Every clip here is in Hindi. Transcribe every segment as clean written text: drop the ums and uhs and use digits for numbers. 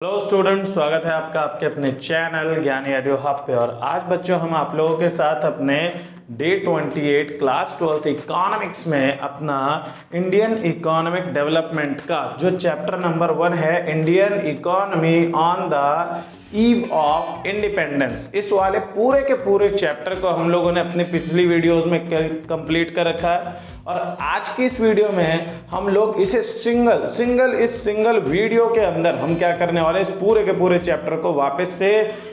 हेलो स्टूडेंट, स्वागत है आपका आपके अपने चैनल ज्ञानी एडू हब पे। और आज बच्चों हम आप लोगों के साथ अपने डे 28 क्लास 12th इकोनॉमिक्स में अपना इंडियन इकोनॉमिक डेवलपमेंट का जो चैप्टर नंबर 1 है, Indian economy on the eve of independence, इस वाले पूरे के पूरे चैप्टर को हम लोगों ने अपनी पिछली वीडियोस में कंप्लीट कर रखा है। और आज की इस वीडियो में हम लोग इसे सिंगल वीडियो के अंदर हम क्या करने वाले, इस पूरे के पूरे चैप्टर को वापस से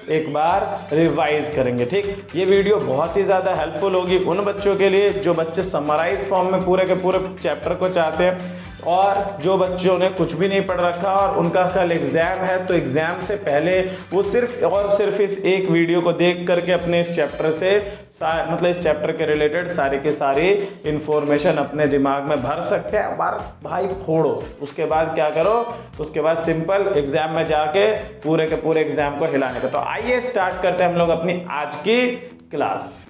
एक बार रिवाइज करेंगे। ठीक, ये वीडियो बहुत ही ज्यादा हेल्पफुल होगी उन बच्चों के लिए जो बच्चे समराइज फॉर्म में पूरे के पूरे चैप्टर को चाहते हैं, और जो बच्चों ने कुछ भी नहीं पढ़ रखा और उनका कल एग्जाम है, तो एग्जाम से पहले वो सिर्फ और सिर्फ इस एक वीडियो को देख करके अपने इस चैप्टर से मतलब इस चैप्टर के रिलेटेड सारी की सारी इंफॉर्मेशन अपने दिमाग में भर सकते हैं। बार भाई फोड़ो, उसके बाद क्या करो, उसके बाद सिंपल एग्जाम में जाके पूरे के पूरे एग्जाम को हिलाने का। तो आइए स्टार्ट करते हैं हम लोग अपनी आज की क्लास।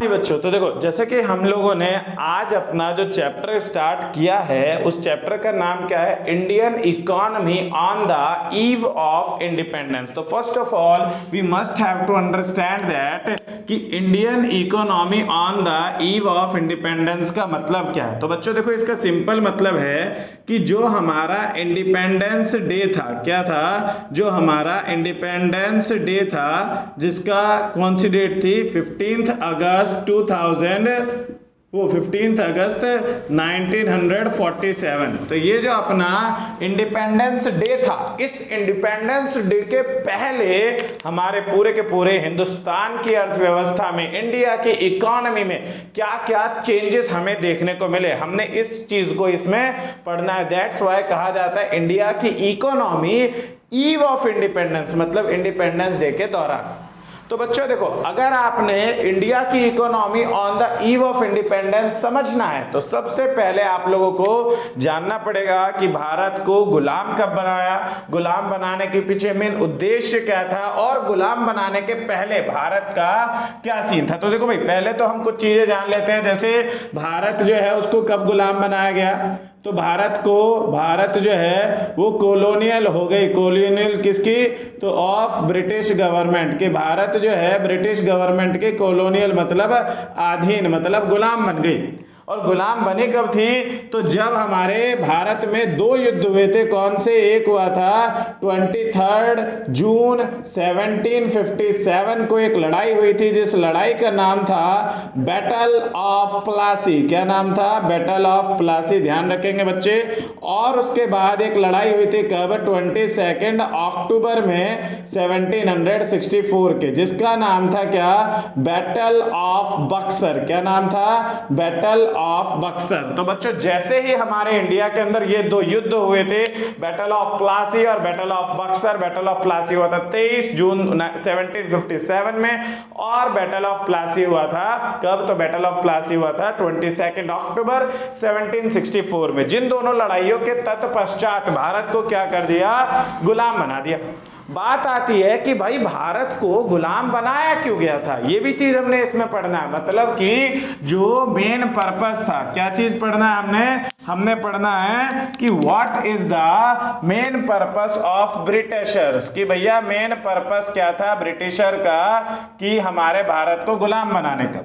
बच्चों, तो देखो, जैसे कि हम लोगों ने आज अपना जो चैप्टर स्टार्ट किया है, उस चैप्टर का नाम क्या है, Indian economy on the eve of independence. तो first of all we must have to understand that कि Indian economy on the eve of independence का मतलब क्या है। तो बच्चों देखो, इसका सिंपल मतलब है कि जो हमारा इंडिपेंडेंस डे था, क्या था, जो हमारा इंडिपेंडेंस डे था, जिसका कौन सी डेट थी, 15 अगस्त 1947। तो ये जो अपना इंडिपेंडेंस डे था, इस इंडिपेंडेंस डे के पहले हमारे पूरे के पूरे हिंदुस्तान की अर्थव्यवस्था में, इंडिया की इकोनॉमी में क्या क्या चेंजेस हमें देखने को मिले, हमने इस चीज को इसमें पढ़ना है। दैट्स व्हाई कहा जाता है इंडिया की इकोनॉमी ईव ऑफ इंडिपेंडेंस, मतलब इंडिपेंडेंस डे के दौरान। तो बच्चों देखो, अगर आपने इंडिया की economy on the eve of independence समझना है, तो सबसे पहले आप लोगों को जानना पड़ेगा कि भारत को गुलाम कब बनाया, गुलाम बनाने के पीछे मेन उद्देश्य क्या था, और गुलाम बनाने के पहले भारत का क्या सीन था। तो देखो भाई, पहले तो हम कुछ चीजें जान लेते हैं। जैसे भारत जो है उसको कब गुलाम बनाया गया, तो भारत जो है वो कॉलोनियल हो गई। कॉलोनियल किसकी, तो ऑफ ब्रिटिश गवर्नमेंट के, भारत जो है ब्रिटिश गवर्नमेंट के कॉलोनियल मतलब अधीन, मतलब गुलाम बन गई। और गुलाम बनी कब थी, तो जब हमारे भारत में दो युद्ध हुए थे। कौन से, एक हुआ था 23 जून 1757 को एक लड़ाई हुई थी, जिस लड़ाई का नाम था बैटल ऑफ प्लासी। क्या नाम था, बैटल ऑफ प्लासी, ध्यान रखेंगे बच्चे। और उसके बाद एक लड़ाई हुई थी कब, 22 अक्टूबर में 1764 के, जिसका नाम था क्या, बैटल ऑफ बक्सर। क्या नाम था, बैटल ऑफ बक्सर। तो बच्चों, जैसे ही हमारे इंडिया के अंदर ये दो युद्ध हुए थे, बैटल ऑफ प्लासी और battle of Buxar. Battle of Plassey हुआ था 23 जून 1757 में, और बैटल ऑफ प्लासी हुआ था कब, तो बैटल ऑफ प्लासी हुआ था 22 अक्टूबर 1764 में। जिन दोनों लड़ाइयों के तत्पश्चात भारत को क्या कर दिया, गुलाम बना दिया। बात आती है कि भाई भारत को गुलाम बनाया क्यों गया था, ये भी चीज हमने इसमें पढ़ना है। मतलब कि जो मेन पर्पस था, क्या चीज पढ़ना है हमने पढ़ना है कि what is the main purpose of Britishers, कि भैया मेन पर्पस क्या था ब्रिटिशर का, कि हमारे भारत को गुलाम बनाने का।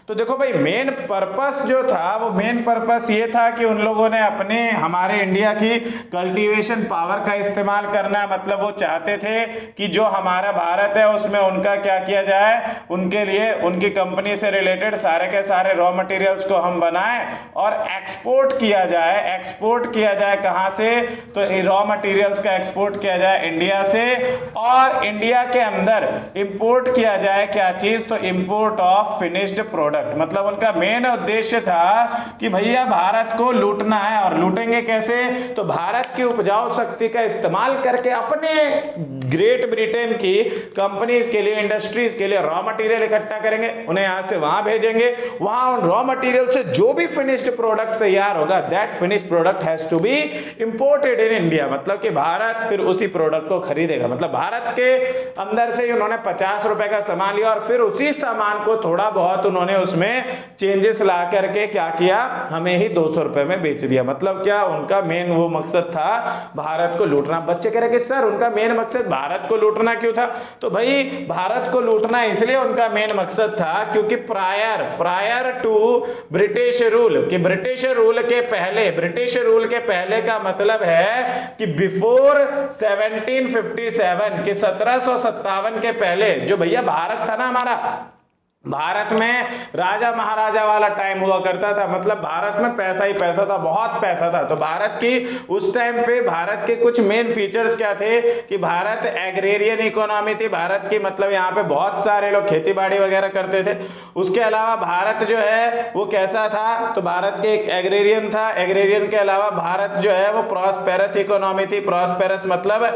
तो देखो भाई, मेन पर्पस जो था, वो मेन पर्पस ये था कि उन लोगों ने अपने हमारे इंडिया की कल्टीवेशन पावर का इस्तेमाल करना है। मतलब वो चाहते थे कि जो हमारा भारत है उसमें उनका क्या किया जाए, उनके लिए उनकी कंपनी से रिलेटेड सारे के सारे रॉ मटेरियल्स को हम बनाएं और एक्सपोर्ट किया जाए। एक्सपोर्ट किया जाए कहाँ से, तो रॉ मटेरियल्स का एक्सपोर्ट किया जाए इंडिया से, और इंडिया के अंदर इंपोर्ट किया जाए क्या चीज, तो इंपोर्ट ऑफ फिनिश्ड प्रोडक्ट। मतलब उनका मेन उद्देश्य था कि भैया भारत को लूटना है। और लूटेंगे कैसे, तो भारत की उपजाऊ शक्ति का इस्तेमाल करके अपने ग्रेट ब्रिटेन की कंपनीज के लिए, इंडस्ट्रीज के लिए रॉ मटेरियल इकट्ठा करेंगे, उन्हें यहां से वहां भेजेंगे। वहां उन रॉ मटेरियल से जो भी फिनिश्ड प्रोडक्ट तैयार होगा, that finished product has to be imported in India. मतलब कि भारत फिर उसी प्रोडक्ट को खरीदेगा। मतलब भारत के अंदर से ही उन्होंने 50 रुपए का सामान लिया और फिर उसी सामान को थोड़ा बहुत उन्होंने उसमें चेंजेस ला करके क्या किया, हमें ही 200 रुपए में बेच दिया। मतलब क्या, उनका मेन वो मकसद था भारत को लूटना। बच्चे कह रहे कि सर उनका मेन मकसद भारत को लूटना क्यों था? तो भाई भारत को लूटना इसलिए उनका मेन मकसद था क्योंकि प्रायर टू ब्रिटिश रूल, कि ब्रिटिश रूल के पहले का मतलब है कि बिफोर 1757 के 1757 के पहले जो भैया भारत था ना हमारा, भारत में राजा महाराजा वाला टाइम हुआ करता था। मतलब भारत में पैसा ही पैसा था, बहुत पैसा था। तो भारत की उस टाइम पे भारत के कुछ मेन फीचर्स क्या थे कि भारत एग्रेरियन इकोनॉमी थी भारत की, मतलब यहाँ पे बहुत सारे लोग खेती बाड़ी वगैरह करते थे। उसके अलावा भारत जो है वो कैसा था, तो भारत के एक एग्रेरियन था। एग्रेरियन के अलावा भारत जो है वो प्रॉस्पेरस इकोनॉमी थी। प्रॉस्पेरस मतलब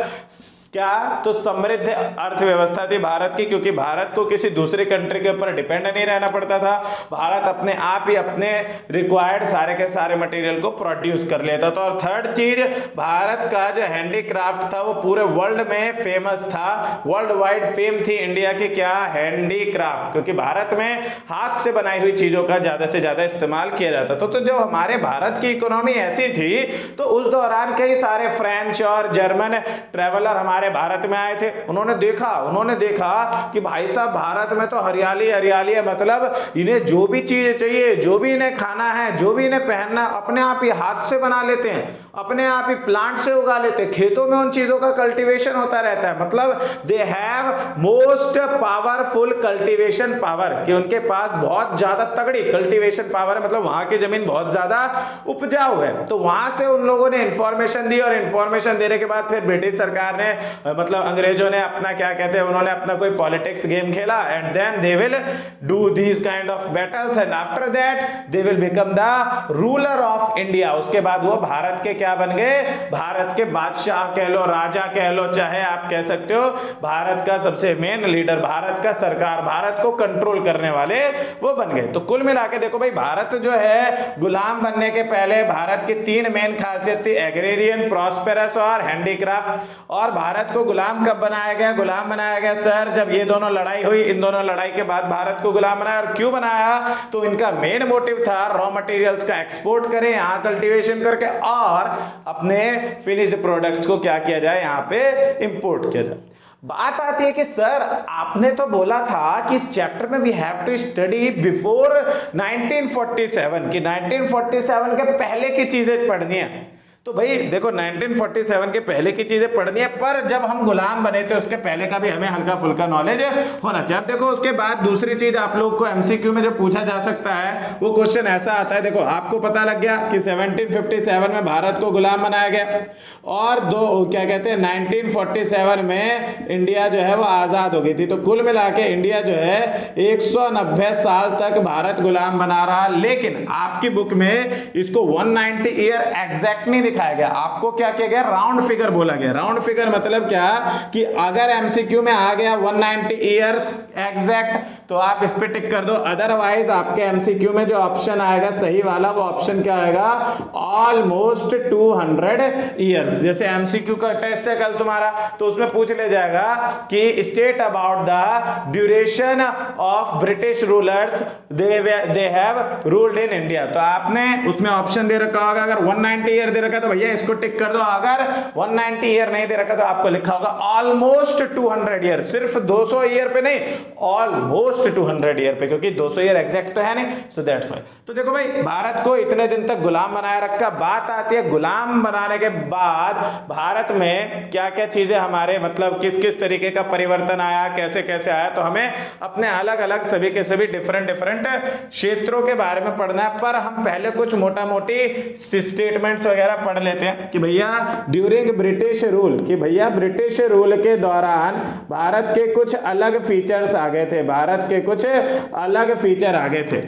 क्या, तो समृद्ध अर्थव्यवस्था थी भारत की, क्योंकि भारत को किसी दूसरी कंट्री के ऊपर डिपेंड नहीं रहना पड़ता था। भारत अपने आप ही अपने रिक्वायर्ड सारे के सारे मटेरियल को प्रोड्यूस कर लेता था। और थर्ड चीज, भारत का जो हैंडीक्राफ्ट था वो पूरे वर्ल्ड में फेमस था, वर्ल्ड वाइड फेम थी इंडिया की, क्या, हैंडीक्राफ्ट, क्योंकि भारत में हाथ से बनाई हुई चीजों का ज्यादा से ज्यादा इस्तेमाल किया जाता था। तो जब हमारे भारत की इकोनॉमी ऐसी थी तो उस दौरान कई सारे फ्रेंच और जर्मन ट्रेवलर हमारे भारत में आए थे। उन्होंने देखा कि भाई साहब भारत में तो हरियाली हरियाली है, मतलब इन्हें जो भी चीज चाहिए, जो भी इन्हें खाना है, जो भी इन्हें पहनना, अपने आप ही हाथ से बना लेते हैं, अपने आप ही प्लांट से उगा लेते हैं, खेतों में उन चीजों का कल्टीवेशन होता रहता है। मतलब they have most powerful cultivation power, कि उनके पास बहुत ज्यादा तगड़ी कल्टीवेशन पावर है, मतलब वहां की जमीन बहुत ज्यादा उपजाऊ है। तो वहां से उन लोगों ने इंफॉर्मेशन दी, और इंफॉर्मेशन देने के बाद फिर ब्रिटिश सरकार ने, मतलब अंग्रेजों ने अपना क्या कहते हैं, उन्होंने अपना कोई पॉलिटिक्स गेम खेला, and then they will do these kind of battles, and after that they will become the ruler of India. उसके बाद वो भारत के क्या बन गए, भारत के बादशाह कह लो, राजा कह लो, चाहे आप कह सकते हो भारत का सबसे मेन लीडर, भारत का सरकार, भारत को कंट्रोल करने वाले वो बन गए। तो कुल मिला के देखो भाई, भारत जो है गुलाम बनने के पहले भारत की तीन मेन खासियत थी, एग्रेरियन, प्रॉस्पेरस और हैंडीक्राफ्ट। और भारत को गुलाम कब बनाया गया? गुलाम बनाया गया सर जब ये दोनों लड़ाई हुई। इन दोनों लड़ाई के बाद भारत को गुलाम बनाया। और क्यों बनाया? तो इनका मेन मोटिव था रॉ मटेरियल्स का एक्सपोर्ट करें यहाँ कल्टीवेशन करके, और अपने फिनिश्ड प्रोडक्ट्स को क्या किया जाए, यहाँ पे इंपोर्ट किया जाए। बात आती है कि सर आपने तो बोला था कि इस चैप्टर में we have to study before 1947, कि 1947 के पहले की चीजें पढ़नी है। तो भाई देखो 1947 के पहले की चीजें पढ़नी है, पर जब हम गुलाम बने थे उसके पहले का भी हमें हल्का फुल्का नॉलेज होना चाहिए। अब देखो उसके बाद दूसरी चीज आप लोग को एमसीक्यू में जो पूछा जा सकता है वो क्वेश्चन ऐसा आता है, देखो आपको पता लग गया कि 1757 में भारत को गुलाम बनाया गया, और क्या कहते हैं 1947 में इंडिया जो है वो आजाद हो गई थी। तो कुल मिला के इंडिया जो है 190 साल तक भारत गुलाम बना रहा, लेकिन आपकी बुक में इसको 190 ईयर एग्जैक्ट नहीं दिखाया गया। आपको क्या किया गया, राउंड फिगर बोला गया। राउंड फिगर मतलब क्या, कि अगर एमसीक्यू में आ गया 190 इयर्स एग्जैक्ट तो आप इस पे टिक कर दो, अदरवाइज आपके एमसीक्यू में जो ऑप्शन आएगा सही वाला, वो ऑप्शन क्या आएगा, ऑलमोस्ट 200 इयर्स। जैसे एमसीक्यू का टेस्ट है कल तुम्हारा, तो उसमें पूछ ले जाएगा कि state about the duration of British rulers they have ruled in India. तो आपने उसमें ऑप्शन दे रखा होगा, अगर 190 ईयर दे रखा तो भैया इसको टिक कर दो, अगर 190 ईयर नहीं दे रखा तो आपको लिखा होगा ऑलमोस्ट 200 ईयर, सिर्फ 200 ईयर पे नहीं, ऑलमोस्ट 200 ईयर पे, क्योंकि 200 ईयर एग्जैक्ट तो है नहीं, सो दैट्स व्हाई। तो देखो भाई भारत को इतने दिन तक गुलाम बनाए रखा। बात आती है गुलाम बनाने के बाद भारत में क्या क्या चीजें हमारे, मतलब किस किस तरीके का परिवर्तन आया, कैसे कैसे आया। तो हमें अपने अलग अलग सभी के सभी डिफरेंट क्षेत्रों के बारे में पढ़ना है, पर हम पहले कुछ मोटा मोटी स्टेटमेंट्स वगैरह पढ़ लेते हैं कि भैया ड्यूरिंग ब्रिटिश रूल, कि भैया ब्रिटिश रूल के दौरान भारत के कुछ अलग फीचर्स आ गए थे, भारत के कुछ अलग फीचर आ गए थे।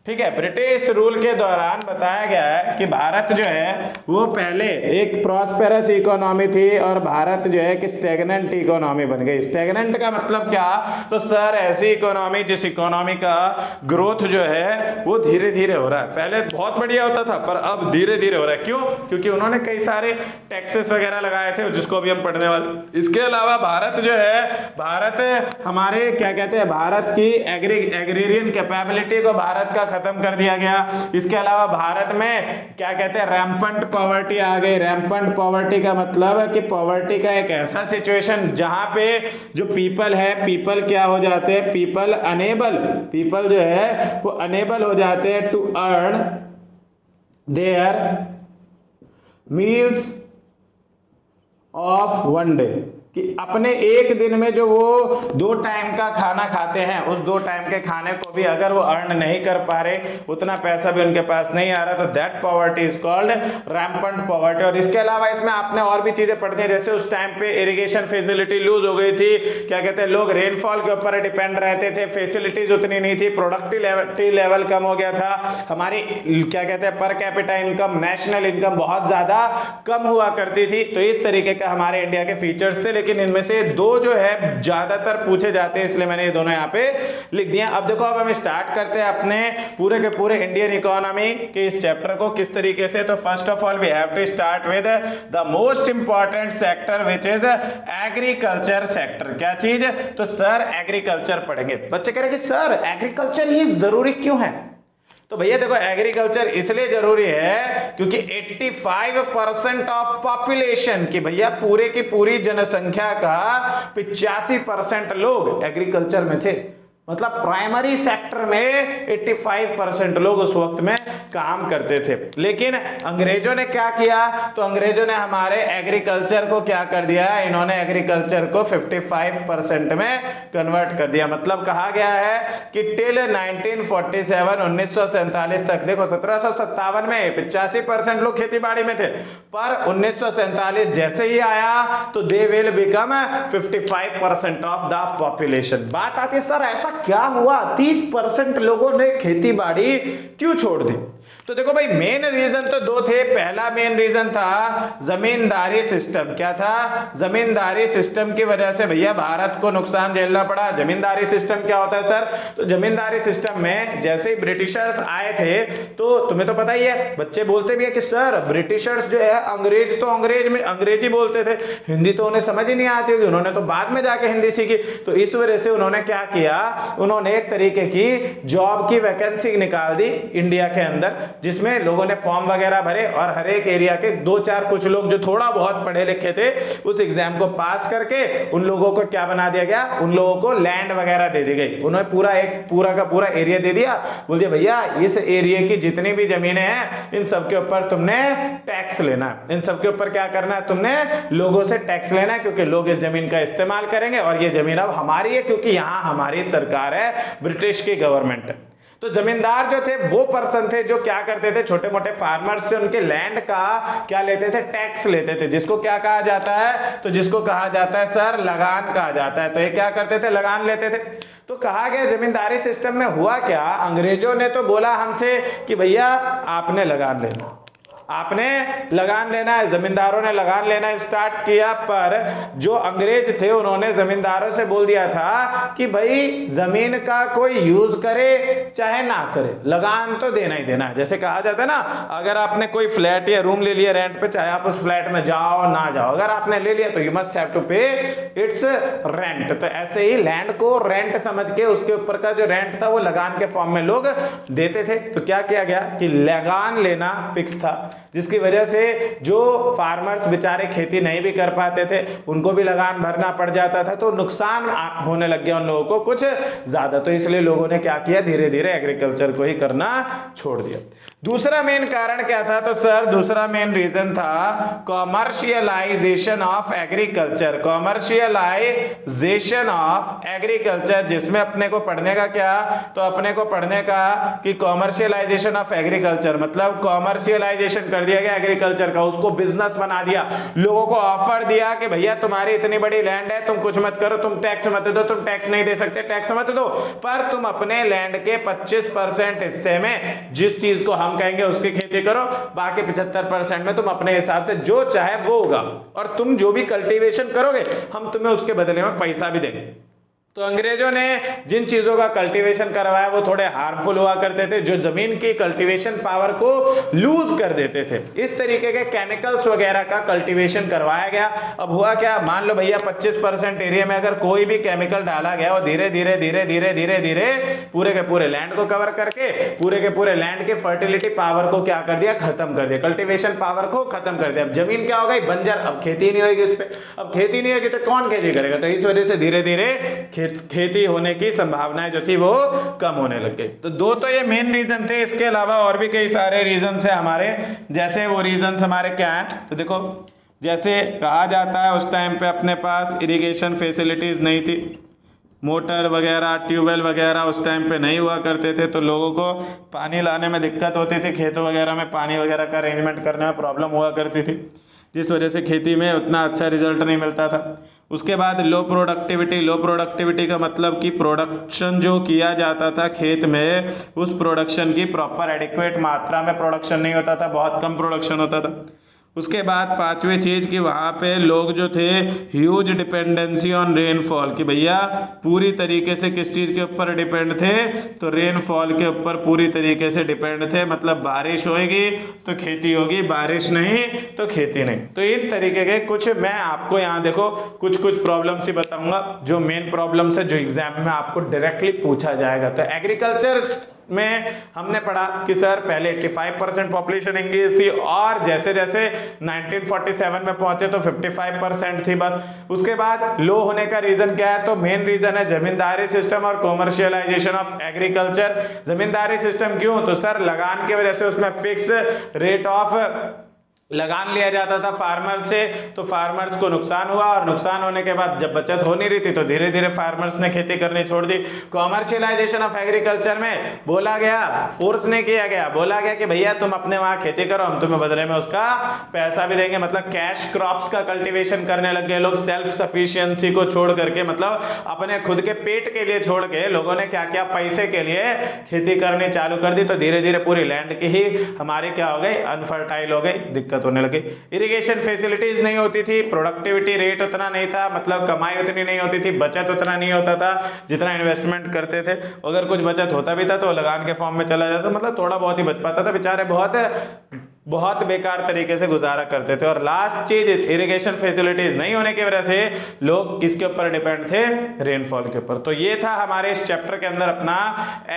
ठीक है। ब्रिटिश रूल के दौरान बताया गया है कि भारत जो है वो पहले एक प्रॉस्पेरस इकोनॉमी थी और भारत जो है कि स्टैग्नेंट इकोनॉमी बन गई। स्टैग्नेंट का मतलब क्या? तो सर ऐसी इकोनॉमी जिस इकोनॉमी का ग्रोथ जो है वो धीरे धीरे हो रहा है। पहले बहुत बढ़िया होता था पर अब धीरे धीरे हो रहा है। क्यों? क्योंकि उन्होंने कई सारे टैक्सेस वगैरह लगाए थे जिसको अभी हम पढ़ने वाले। इसके अलावा भारत जो है, भारत हमारे क्या कहते हैं, भारत की एग्रीरियन कैपेबिलिटी को भारत का खत्म कर दिया गया। इसके अलावा भारत में क्या कहते हैं, रैम्पेंट पॉवर्टी आ गई। रैम्पेंट पॉवर्टी का मतलब है कि पॉवर्टी का एक ऐसा सिचुएशन जहां पे जो पीपल है, पीपल क्या हो जाते हैं, पीपल जो है वो अनेबल हो जाते हैं to earn their meals of one day, कि अपने एक दिन में जो वो 2 टाइम का खाना खाते हैं उस 2 टाइम के खाने को भी अगर वो अर्न नहीं कर पा रहे, उतना पैसा भी उनके पास नहीं आ रहा, तो that poverty is called rampant poverty. और इसके अलावा इसमें आपने और भी चीजें पढ़ती हैं, जैसे उस टाइम पे इरिगेशन फैसिलिटी लूज हो गई थी। क्या कहते हैं, लोग रेनफॉल के ऊपर डिपेंड रहते थे, फैसिलिटीज उतनी नहीं थी, प्रोडक्टिविटी लेवल कम हो गया था, हमारी क्या कहते हैं per capita income, national income बहुत ज्यादा कम हुआ करती थी। तो इस तरीके का हमारे इंडिया के फीचर्स थे, लेकिन इनमें से 2 जो है ज्यादातर पूछे जाते हैं, इसलिए मैंने ये दोनों यहाँ पे लिख दिया। अब देखो, अब हम स्टार्ट करते हैं अपने पूरे के पूरे इंडियन इकोनॉमी के इस चैप्टर को किस तरीके से। तो first of all we have to start with the most important sector which is agriculture sector. क्या चीज? तो सर एग्रीकल्चर पढ़ेंगे। बच्चे कह रहे कि सर एग्रीकल्चर ही जरूरी क्यों है? तो भैया देखो, एग्रीकल्चर इसलिए जरूरी है क्योंकि 85% ऑफ पॉपुलेशन की, भैया पूरे की पूरी जनसंख्या का 85% लोग एग्रीकल्चर में थे। मतलब प्राइमरी सेक्टर में 85% लोग उस वक्त में काम करते थे। लेकिन अंग्रेजों ने क्या किया? तो अंग्रेजों ने हमारे एग्रीकल्चर को क्या कर दिया? इन्होंने एग्रीकल्चर को 55% में कन्वर्ट कर दिया। मतलब कहा गया है कि टिल 1947 1947 तक, देखो 1757 में 85% लोग खेती बाड़ी में थे, पर 1947 जैसे ही आया तो दे will become 55% of the population. बात आती है सर ऐसा क्या हुआ, 30% लोगों ने खेती बाड़ी क्यों छोड़ दी? तो देखो भाई, मेन रीजन तो 2 थे। पहला मेन रीजन था जमींदारी सिस्टम। क्या था? जमींदारी सिस्टम की वजह से भैया भारत को नुकसान झेलना पड़ा। जमींदारी सिस्टम क्या होता है सर? तो जमींदारी सिस्टम में जैसे ही ब्रिटिशर्स आए थे, तो तुम्हें तो पता ही है, बच्चे बोलते भी है कि सर ब्रिटिशर्स जो है अंग्रेज तो अंग्रेजी बोलते थे, हिंदी तो उन्हें समझ ही नहीं आती होगी, उन्होंने तो बाद में जाके हिंदी सीखी। तो इस वजह से उन्होंने क्या किया, उन्होंने एक तरीके की जॉब की वैकेंसी निकाल दी इंडिया के अंदर, जिसमें लोगों ने फॉर्म वगैरह भरे और हर एक एरिया के 2-4 कुछ लोग जो थोड़ा बहुत पढ़े लिखे थे उस एग्जाम को पास करके उन लोगों को क्या बना दिया गया, उन लोगों को लैंड वगैरह दे दी गई। उन्होंने पूरा का पूरा एरिया दे दिया, बोल दिया भैया इस एरिया की जितनी भी जमीनें हैं इन सब के ऊपर तुमने टैक्स लेना है, इन सब के ऊपर क्या करना है, तुमने लोगों से टैक्स लेना है, क्योंकि लोग इस जमीन का इस्तेमाल करेंगे और ये जमीन अब हमारी है, क्योंकि यहां हमारी सरकार है, ब्रिटिश की गवर्नमेंट है। तो जमींदार जो थे वो पर्सन थे जो क्या करते थे, छोटे मोटे फार्मर्स से उनके लैंड का क्या लेते थे, टैक्स लेते थे, जिसको क्या कहा जाता है, तो जिसको कहा जाता है सर लगान कहा जाता है। तो ये क्या करते थे, लगान लेते थे। तो कहा गया जमींदारी सिस्टम में हुआ क्या, अंग्रेजों ने तो बोला हमसे कि भैया आपने लगान लेना, आपने लगान लेना है, जमींदारों ने लगान लेना स्टार्ट किया। पर जो अंग्रेज थे उन्होंने जमींदारों से बोल दिया था कि भाई जमीन का कोई यूज करे चाहे ना करे, लगान तो देना ही देना है। जैसे कहा जाता है ना, अगर आपने कोई फ्लैट या रूम ले लिया रेंट पे, चाहे आप उस फ्लैट में जाओ ना जाओ, अगर आपने ले लिया तो यू मस्ट हैव टू पे इट्स रेंट। तो ऐसे ही लैंड को रेंट समझ के उसके ऊपर का जो रेंट था वो लगान के फॉर्म में लोग देते थे। तो क्या किया गया कि लगान लेना फिक्स था, जिसकी वजह से जो फार्मर्स बेचारे खेती नहीं भी कर पाते थे उनको भी लगान भरना पड़ जाता था, तो नुकसान होने लग गया उन लोगों को कुछ ज्यादा। तो इसलिए लोगों ने क्या किया, धीरे धीरे एग्रीकल्चर को ही करना छोड़ दिया। दूसरा मेन कारण क्या था? तो सर दूसरा मेन रीजन था commercialisation of agriculture. Commercialisation of agriculture, जिसमें अपने को पढ़ने का क्या? तो अपने को पढ़ने का कि कॉमर्शियलाइजेशन ऑफ एग्रीकल्चर मतलब कॉमर्शियलाइजेशन कर दिया गया एग्रीकल्चर का, उसको बिजनेस बना दिया, लोगों को ऑफर दिया कि भैया तुम्हारी इतनी बड़ी लैंड है, तुम कुछ मत करो, तुम टैक्स मत दो, तुम टैक्स नहीं दे सकते, टैक्स मत दो, पर तुम अपने लैंड के 25% हिस्से में जिस चीज को हम कहेंगे उसकी खेती करो, बाकी 75% में तुम अपने हिसाब से जो चाहे वो होगा, और तुम जो भी कल्टीवेशन करोगे हम तुम्हें उसके बदले में पैसा भी देंगे। तो अंग्रेजों ने जिन चीजों का कल्टीवेशन करवाया वो थोड़े हार्मफुल हुआ करते थे, जो जमीन की कल्टीवेशन पावर को लूज कर देते थे। इस तरीके के केमिकल्स वगैरह का कल्टीवेशन करवाया गया। अब हुआ क्या, मान लो भैया 25% एरिया में अगर कोई भी केमिकल डाला गया और धीरे धीरे धीरे धीरे धीरे धीरे पूरे के पूरे लैंड को कवर करके पूरे के पूरे लैंड के फर्टिलिटी पावर को क्या कर दिया, खत्म कर दिया, कल्टीवेशन पावर को खत्म कर दिया। अब जमीन क्या हो गई, बंजर, अब खेती नहीं होगी उस पर, अब खेती नहीं होगी तो कौन खेती करेगा? तो इस वजह से धीरे धीरे खेती होने की संभावनाएं जो थी वो कम होने लग गई। तो दो तो ये मेन रीजन थे, इसके अलावा और भी कई सारे रीजन है हमारे। जैसे वो रीजन हमारे क्या है, तो देखो जैसे कहा जाता है उस टाइम पे अपने पास इरिगेशन फैसिलिटीज नहीं थी, मोटर वगैरह ट्यूबवेल वगैरह उस टाइम पे नहीं हुआ करते थे, तो लोगों को पानी लाने में दिक्कत होती थी, खेतों वगैरह में पानी वगैरह का अरेंजमेंट करने में प्रॉब्लम हुआ करती थी, जिस वजह से खेती में उतना अच्छा रिजल्ट नहीं मिलता था। उसके बाद लो प्रोडक्टिविटी का मतलब कि प्रोडक्शन जो किया जाता था खेत में, उस प्रोडक्शन की प्रॉपर एडिक्वेट मात्रा में प्रोडक्शन नहीं होता था, बहुत कम प्रोडक्शन होता था। उसके बाद पांचवी चीज़ कि वहाँ पे लोग जो थे ह्यूज डिपेंडेंसी ऑन रेनफॉल, कि भैया पूरी तरीके से किस चीज़ के ऊपर डिपेंड थे, तो रेनफॉल के ऊपर पूरी तरीके से डिपेंड थे। मतलब बारिश होएगी तो खेती होगी, बारिश नहीं तो खेती नहीं। तो इन तरीके के कुछ मैं आपको यहाँ देखो कुछ प्रॉब्लम्स ही बताऊंगा जो मेन प्रॉब्लम्स है, जो एग्जाम में आपको डायरेक्टली पूछा जाएगा। तो एग्रीकल्चर में हमने पढ़ा कि सर पहले 85% पॉपुलेशन इंक्रीज थी, और जैसे जैसे 1947 में पहुंचे तो 55% थी बस। उसके बाद लो होने का रीजन क्या है, तो मेन रीजन है जमींदारी सिस्टम और commercialisation of agriculture. Zamindari system क्यों, तो सर लगान की वजह से उसमें फिक्स रेट ऑफ लगान लिया जाता था फार्मर से, तो फार्मर्स को नुकसान हुआ, और नुकसान होने के बाद जब बचत हो नहीं रही थी तो धीरे धीरे फार्मर्स ने खेती करनी छोड़ दी। कॉमर्शियलाइजेशन ऑफ एग्रीकल्चर में बोला गया, फोर्स नहीं किया गया, बोला गया कि भैया तुम अपने वहां खेती करो, हम तुम्हें बदले में उसका पैसा भी देंगे। मतलब कैश क्रॉप्स का कल्टीवेशन करने लग गए लोग, सेल्फ सफिशिएंसी को छोड़ करके, मतलब अपने खुद के पेट के लिए छोड़ के लोगों ने क्या किया, पैसे के लिए खेती करनी चालू कर दी। तो धीरे धीरे पूरी लैंड की ही हमारी क्या हो गई, अनफर्टाइल हो गई, दिक्कत होने लगी। इरिगेशन फैसिलिटीज नहीं होती थी, प्रोडक्टिविटी रेट उतना नहीं था, मतलब कमाई उतनी नहीं होती थी, बचत उतना नहीं होता था जितना इन्वेस्टमेंट करते थे। अगर कुछ बचत होता भी था तो लगान के फॉर्म में चला जाता, मतलब थोड़ा बहुत ही बच पाता था। बेचारे बहुत बेकार तरीके से गुजारा करते थे। और लास्ट चीज, इरिगेशन फैसिलिटीज नहीं होने की वजह से लोग किसके ऊपर डिपेंड थे, रेनफॉल के ऊपर। तो ये था हमारे इस चैप्टर के अंदर अपना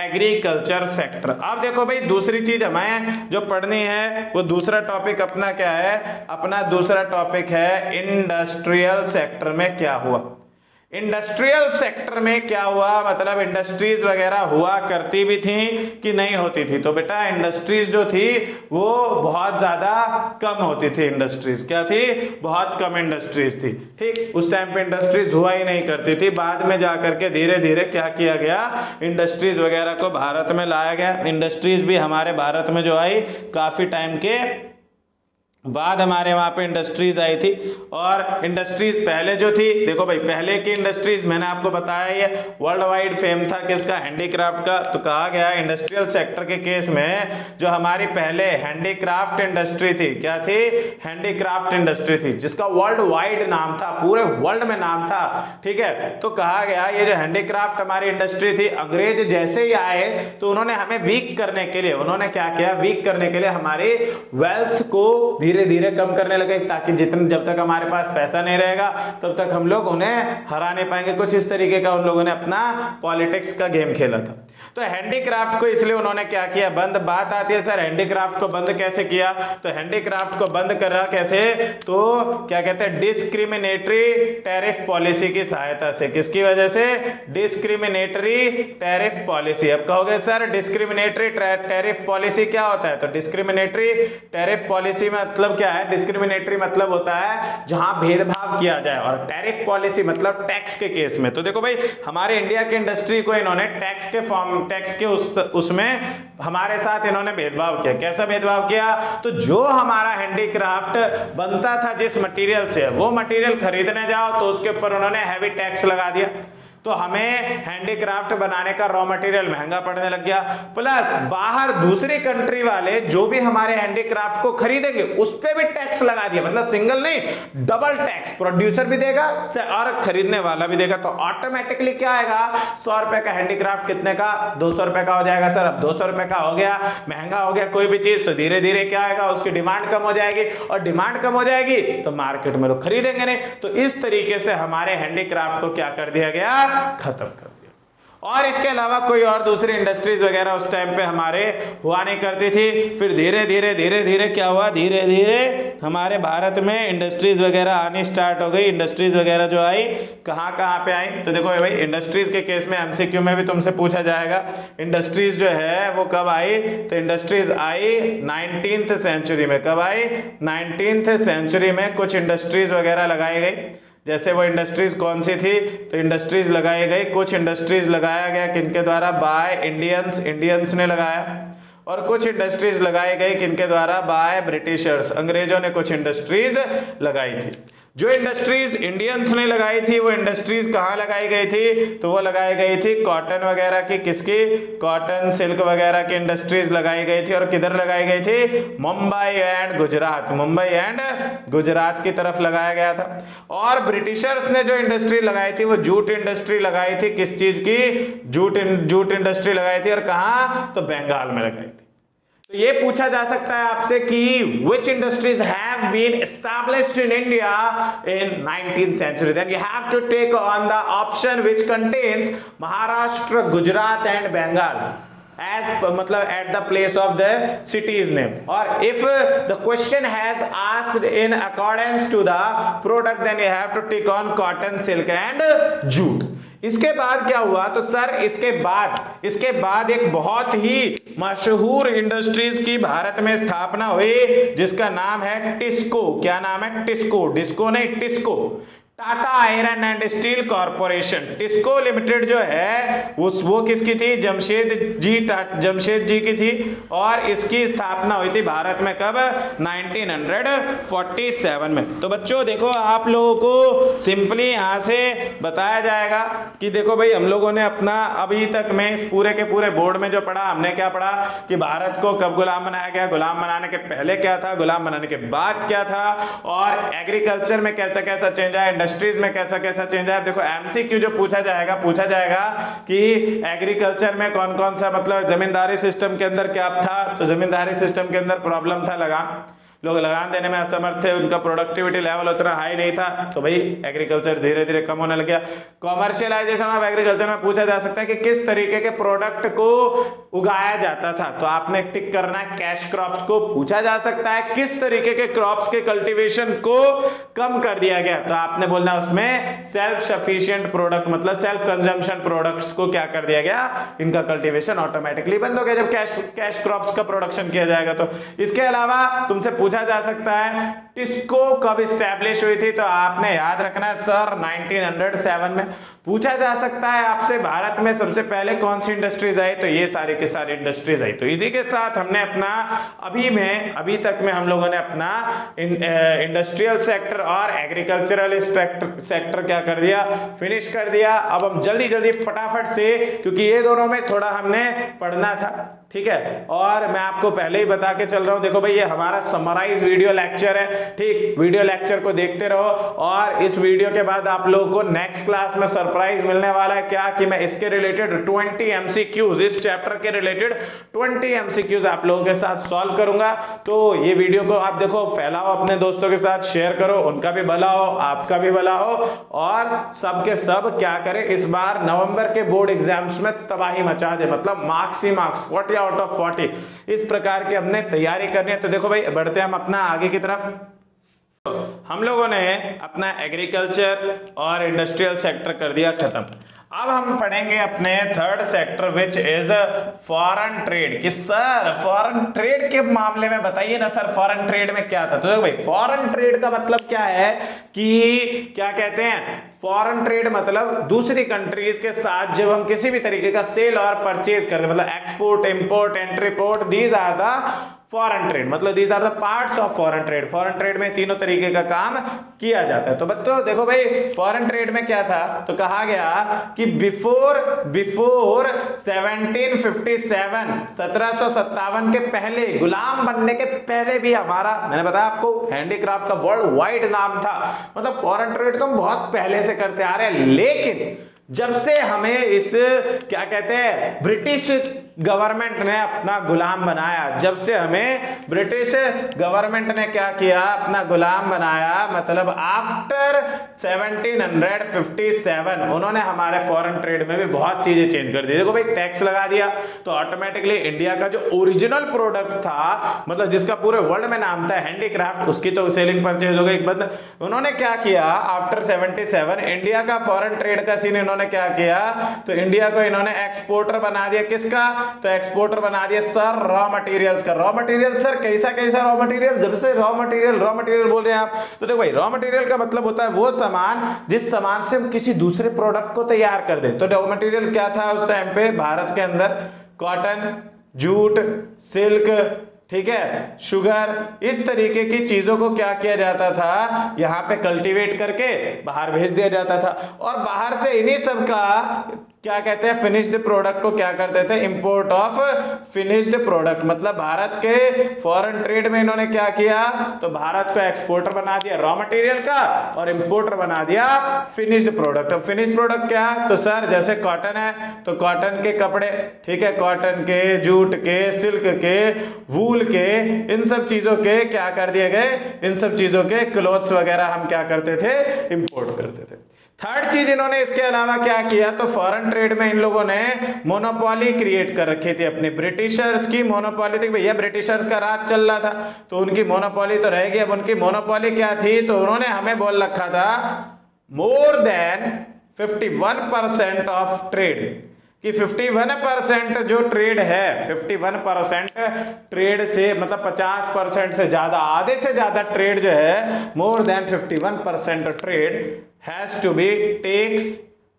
एग्रीकल्चर सेक्टर। अब देखो भाई दूसरी चीज हमें जो पढ़नी है वो दूसरा टॉपिक अपना क्या है, अपना दूसरा टॉपिक है इंडस्ट्रियल सेक्टर में क्या हुआ। इंडस्ट्रियल सेक्टर में क्या हुआ, मतलब इंडस्ट्रीज वगैरह हुआ करती भी थी कि नहीं होती थी। तो बेटा इंडस्ट्रीज जो थी वो बहुत ज्यादा कम होती थी। इंडस्ट्रीज क्या थी, बहुत कम इंडस्ट्रीज थी। ठीक, उस टाइम पे इंडस्ट्रीज हुआ ही नहीं करती थी। बाद में जाकर के धीरे धीरे क्या किया गया, इंडस्ट्रीज वगैरह को भारत में लाया गया। इंडस्ट्रीज भी हमारे भारत में जो आई काफी टाइम के बाद हमारे वहाँ पे इंडस्ट्रीज आई थी। और इंडस्ट्रीज पहले जो थी, देखो भाई पहले की इंडस्ट्रीज मैंने आपको बताया ही है, वर्ल्ड वाइड फेम था किसका, हैंडीक्राफ्ट का। तो कहा गया इंडस्ट्रियल सेक्टर के केस में जो हमारी पहले हैंडीक्राफ्ट इंडस्ट्री थी, क्या थी, हैंडीक्राफ्ट इंडस्ट्री थी, जिसका वर्ल्ड वाइड नाम था, पूरे वर्ल्ड में नाम था। ठीक है, तो कहा गया ये जो हैंडीक्राफ्ट हमारी इंडस्ट्री थी, अंग्रेज जैसे ही आए तो उन्होंने हमें वीक करने के लिए, उन्होंने क्या किया, वीक करने के लिए हमारी वेल्थ को धीरे धीरे कम करने लगे, ताकि जब तक हमारे पास पैसा नहीं रहेगा तब तक हम लोग उन्हें हरा नहीं पाएंगे। कुछ इस तरीके का उन लोगों ने अपना पॉलिटिक्स का गेम खेला था। तो तो हैंडीक्राफ्ट को इसलिए उन्होंने क्या किया, बंद। बात आती है सर हैंडीक्राफ्ट को बंद कैसे किया, तो हैंडीक्राफ्ट को बंद करा कैसे, तो क्या कहते हैं डिस्क्रिमिनेटरी टैरिफ पॉलिसी की सहायता से। किसकी वजह से, डिस्क्रिमिनेटरी टैरिफ पॉलिसी। अब कहोगे सर डिस्क्रिमिनेटरी टैरिफ पॉलिसी क्या होता है, तो डिस्क्रिमिनेटरी टैरिफ पॉलिसी मतलब क्या है, डिस्क्रिमिनेटरी मतलब होता है जहां भेदभाव किया जाए, और टैरिफ पॉलिसी मतलब टैक्स के केस में। तो देखो भाई हमारे इंडिया की इंडस्ट्री को इन्होंने टैक्स के उसमें हमारे साथ इन्होंने भेदभाव किया। कैसा भेदभाव किया, तो जो हमारा हैंडीक्राफ्ट बनता था जिस मटेरियल से, वो मटेरियल खरीदने जाओ तो उसके ऊपर उन्होंने हैवी टैक्स लगा दिया, तो हमें हैंडीक्राफ्ट बनाने का रॉ मटेरियल महंगा पड़ने लग गया। प्लस बाहर दूसरी कंट्री वाले जो भी हमारे हैंडीक्राफ्ट को खरीदेंगे उस पे भी टैक्स लगा दिया, मतलब सिंगल नहीं डबल टैक्स, प्रोड्यूसर भी देगा और खरीदने वाला भी देगा। तो ऑटोमेटिकली क्या आएगा, 100 रुपए का हैंडीक्राफ्ट कितने का, 200 रुपए का हो जाएगा। सर अब 200 रुपए का हो गया, महंगा हो गया कोई भी चीज, तो धीरे धीरे क्या आएगा, उसकी डिमांड कम हो जाएगी, और डिमांड कम हो जाएगी तो मार्केट में लोग खरीदेंगे नहीं। तो इस तरीके से हमारे हैंडीक्राफ्ट को क्या कर दिया गया, खत्म कर दिया। और इसके अलावा कोई और दूसरी इंडस्ट्रीज वगैरह उस टाइम पे हमारे हुआ नहीं करती थी। फिर धीरे धीरे क्या हुआ, धीरे धीरे हमारे भारत में इंडस्ट्रीज वगैरह आनी स्टार्ट हो गई। इंडस्ट्रीज वगैरह जो आई कहाँ पे आई, तो देखो भाई इंडस्ट्रीज के केस में एमसीक्यू में भी तुमसे पूछा जाएगा इंडस्ट्रीज जो है वो कब आई, तो इंडस्ट्रीज आई 19th सेंचुरी में। कब आई, 19th सेंचुरी में कुछ इंडस्ट्रीज वगैरह लगाई गई। जैसे वो इंडस्ट्रीज कौन सी थी, तो इंडस्ट्रीज लगाई गई, कुछ इंडस्ट्रीज लगाया गया किनके द्वारा, बाय इंडियंस ने लगाया, और कुछ इंडस्ट्रीज लगाई गई किनके द्वारा, बाय ब्रिटिशर्स, अंग्रेजों ने कुछ इंडस्ट्रीज लगाई थी। जो इंडस्ट्रीज इंडियंस ने लगाई थी वो इंडस्ट्रीज कहाँ लगाई गई थी, तो वो लगाई गई थी कॉटन वगैरह की, किसकी, कॉटन सिल्क वगैरह की इंडस्ट्रीज लगाई गई थी। और किधर लगाई गई थी, मुंबई एंड गुजरात, मुंबई एंड गुजरात की तरफ लगाया गया था। और ब्रिटिशर्स ने जो इंडस्ट्री लगाई थी वो जूट इंडस्ट्री लगाई थी, किस चीज की, जूट इंडस्ट्री लगाई थी, और कहाँ, तो बंगाल में लगाई थी। तो ये पूछा जा सकता है आपसे कि which industries have been established in India in 19th century, then you have to take on the option which contains Maharashtra, Gujarat and Bengal as मतलब at the place of the city's name, or if the question has asked in accordance to the product then you have to take on cotton, silk and jute। इसके बाद क्या हुआ, तो सर इसके बाद एक बहुत ही मशहूर इंडस्ट्रीज की भारत में स्थापना हुई जिसका नाम है टिस्को। क्या नाम है, टिस्को, डिस्को नहीं TISCO, Tata iron and steel corporation. TISCO limited जो है वो किसकी थी, जमशेद जी की थी, और इसकी स्थापना हुई थी भारत में कब, 1947 में। तो बच्चों देखो आप लोगों को सिंपली यहाँ से बताया जाएगा कि देखो भाई हम लोगों ने अपना अभी तक में इस पूरे के पूरे बोर्ड में जो पढ़ा, हमने क्या पढ़ा कि भारत को कब गुलाम बनाया गया, गुलाम बनाने के पहले क्या था, गुलाम बनाने के बाद क्या था, और एग्रीकल्चर में कैसा कैसा चेंज आया, इंडस्ट्रीज में कैसा कैसा चेंज आया। देखो एमसीक्यू जो पूछा जाएगा कि एग्रीकल्चर में कौन कौन सा, मतलब जमींदारी सिस्टम के अंदर क्या था, तो जमींदारी सिस्टम के अंदर प्रॉब्लम था, लोग लगान देने में असमर्थ थे, उनका प्रोडक्टिविटी लेवल उतना हाई नहीं था, तो भाई एग्रीकल्चर धीरे धीरे कम होने लग गया। कॉमर्शियलाइजेशन ऑफ एग्रीकल्चर में पूछा जा सकता है कि किस तरीके के प्रोडक्ट को उगाया जाता था, तो आपने टिक करना है कैश क्रॉप्स को। पूछा जा सकता है किस तरीके के क्रॉप्स के कल्टीवेशन को कम कर दिया गया, तो आपने बोलना उसमें सेल्फ सफिशिएंट प्रोडक्ट, मतलब सेल्फ कंजम्पशन प्रोडक्ट्स को क्या कर दिया गया, इनका कल्टीवेशन ऑटोमेटिकली बंद हो गया जब कैश क्रॉप्स का प्रोडक्शन किया जाएगा। तो इसके अलावा तुमसे पूछा जा सकता है टिस्को कब स्टैब्लिश हुई थी, तो आपने याद रखना है सर 1907 में। पूछा जा सकता है आपसे भारत में सबसे पहले कौन सी इंडस्ट्रीज आई, तो ये सारी की सारी इंडस्ट्रीज आई। तो इसी के साथ हमने अपना अभी तक में हम लोगों ने अपना इंडस्ट्रियल सेक्टर और एग्रीकल्चरल सेक्टर क्या कर दिया, फिनिश कर दिया। अब हम जल्दी जल्दी फटाफट से, क्योंकि ये दोनों में थोड़ा हमने पढ़ना था, ठीक है। और मैं आपको पहले ही बता के चल रहा हूं, देखो भाई ये हमारा समराइज वीडियो लेक्चर है, ठीक। वीडियो लेक्चर को देखते रहो और इस वीडियो के बाद आप लोगों को नेक्स्ट क्लास में सरप्राइज मिलने वाला है। क्या कि मैं इसके रिलेटेड 20 एमसीक्यूज, इस चैप्टर के रिलेटेड 20 एमसीक्यूज आप लोगों के साथ सॉल्व करूंगा। तो ये वीडियो को आप देखो, फैलाओ अपने दोस्तों के साथ, शेयर करो, उनका भी भला हो, आपका भी भला हो, और सब के सब क्या करें, इस बार नवंबर के बोर्ड एग्जाम्स में तबाही मचा दे, मतलब marks he marks, 40 out of 40, इस प्रकार के हमने तैयारी करनी है। तो देखो भाई बढ़ते हैं हम अपना आगे की तरफ। हम लोगों ने अपना एग्रीकल्चर और इंडस्ट्रियल सेक्टर कर दिया खत्म। अब हम पढ़ेंगे अपने third sector which is foreign trade. कि सर फॉरेन ट्रेड के मामले में बताइए ना सर, फॉरेन ट्रेड में क्या था। तो देखो भाई फॉरेन ट्रेड का मतलब क्या है कि क्या कहते हैं, फॉरेन ट्रेड मतलब दूसरी कंट्रीज के साथ जब हम किसी भी तरीके का सेल और परचेज करते हैं, मतलब export, import, entrepot, these are the foreign trade, मतलब these are the parts of foreign trade. Foreign trade में तीनों तरीके का काम किया जाता है। तो बच्चों देखो भाई फॉरेन ट्रेड में क्या था, तो कहा गया कि बिफोर 1757, 1757 के पहले, गुलाम बनने के पहले भी हमारा, मैंने बताया आपको, हैंडीक्राफ्ट का वर्ल्ड वाइड नाम था। मतलब फॉरेन ट्रेड तो हम बहुत पहले से करते आ रहे हैं, लेकिन जब से हमें इस क्या कहते हैं ब्रिटिश गवर्नमेंट ने अपना गुलाम बनाया, जब से हमें ब्रिटिश गवर्नमेंट ने क्या किया, अपना गुलाम बनाया, मतलब आफ्टर 1757 उन्होंने हमारे फॉरेन ट्रेड में भी बहुत चीजें चेंज कर दी। देखो भाई टैक्स लगा दिया, तो ऑटोमेटिकली इंडिया का जो ओरिजिनल प्रोडक्ट था, मतलब जिसका पूरे वर्ल्ड में नाम था हैंडीक्राफ्ट, उसकी तो सेलिंग परचेज हो गई बंद। उन्होंने क्या किया आफ्टर 77 इंडिया का फॉरेन ट्रेड का सीन इन्होंने क्या किया, तो इंडिया को इन्होंने एक्सपोर्टर बना दिया। किसका, तो एक्सपोर्टर बना दिया सर रॉ मटेरियल्स का। रॉ मटेरियल सर कैसा कैसा रॉ मटेरियल, जब से रॉ मटेरियल बोल रहे हैं आप, तो देखो भाई रॉ मटेरियल का मतलब होता है वो सामान जिस सामान से हम किसी दूसरे प्रोडक्ट को तैयार कर दे। तो रॉ मटेरियल क्या था उस टाइम पे भारत के अंदर, कॉटन, जूट, सिल्क, ठीक है, शुगर, इस तरीके की चीजों को क्या किया जाता था, यहाँ पे कल्टीवेट करके बाहर भेज दिया जाता था। और बाहर से इन्हीं सब का क्या कहते हैं फिनिश्ड प्रोडक्ट को क्या करते थे, इंपोर्ट ऑफ फिनिश्ड प्रोडक्ट। मतलब भारत के फॉरेन ट्रेड में इन्होंने क्या किया, तो भारत को एक्सपोर्टर बना दिया रॉ मटेरियल का और इंपोर्टर बना दिया फिनिश्ड प्रोडक्ट। अब फिनिश्ड प्रोडक्ट क्या, तो सर जैसे कॉटन है तो कॉटन के कपड़े, ठीक है, कॉटन के, जूट के, सिल्क के, वूल के, इन सब चीजों के क्या कर दिए गए, इन सब चीजों के क्लोथ्स वगैरह हम क्या करते थे, इंपोर्ट करते थे। थर्ड चीज इन्होंने इसके अलावा क्या किया, तो फॉरेन ट्रेड में इन लोगों ने मोनोपोली क्रिएट कर रखी थी अपनी, ब्रिटिशर्स की मोनोपोली थी। भैया ब्रिटिशर्स का राज चल रहा था तो उनकी मोनोपोली तो रहेगी। अब उनकी मोनोपोली क्या थी, तो उन्होंने हमें बोल रखा था मोर देन 51% ऑफ ट्रेड, कि 51% जो ट्रेड है, 51% ट्रेड से मतलब 50% से ज्यादा, आधे से ज्यादा ट्रेड जो है, more than 51% trade has to be takes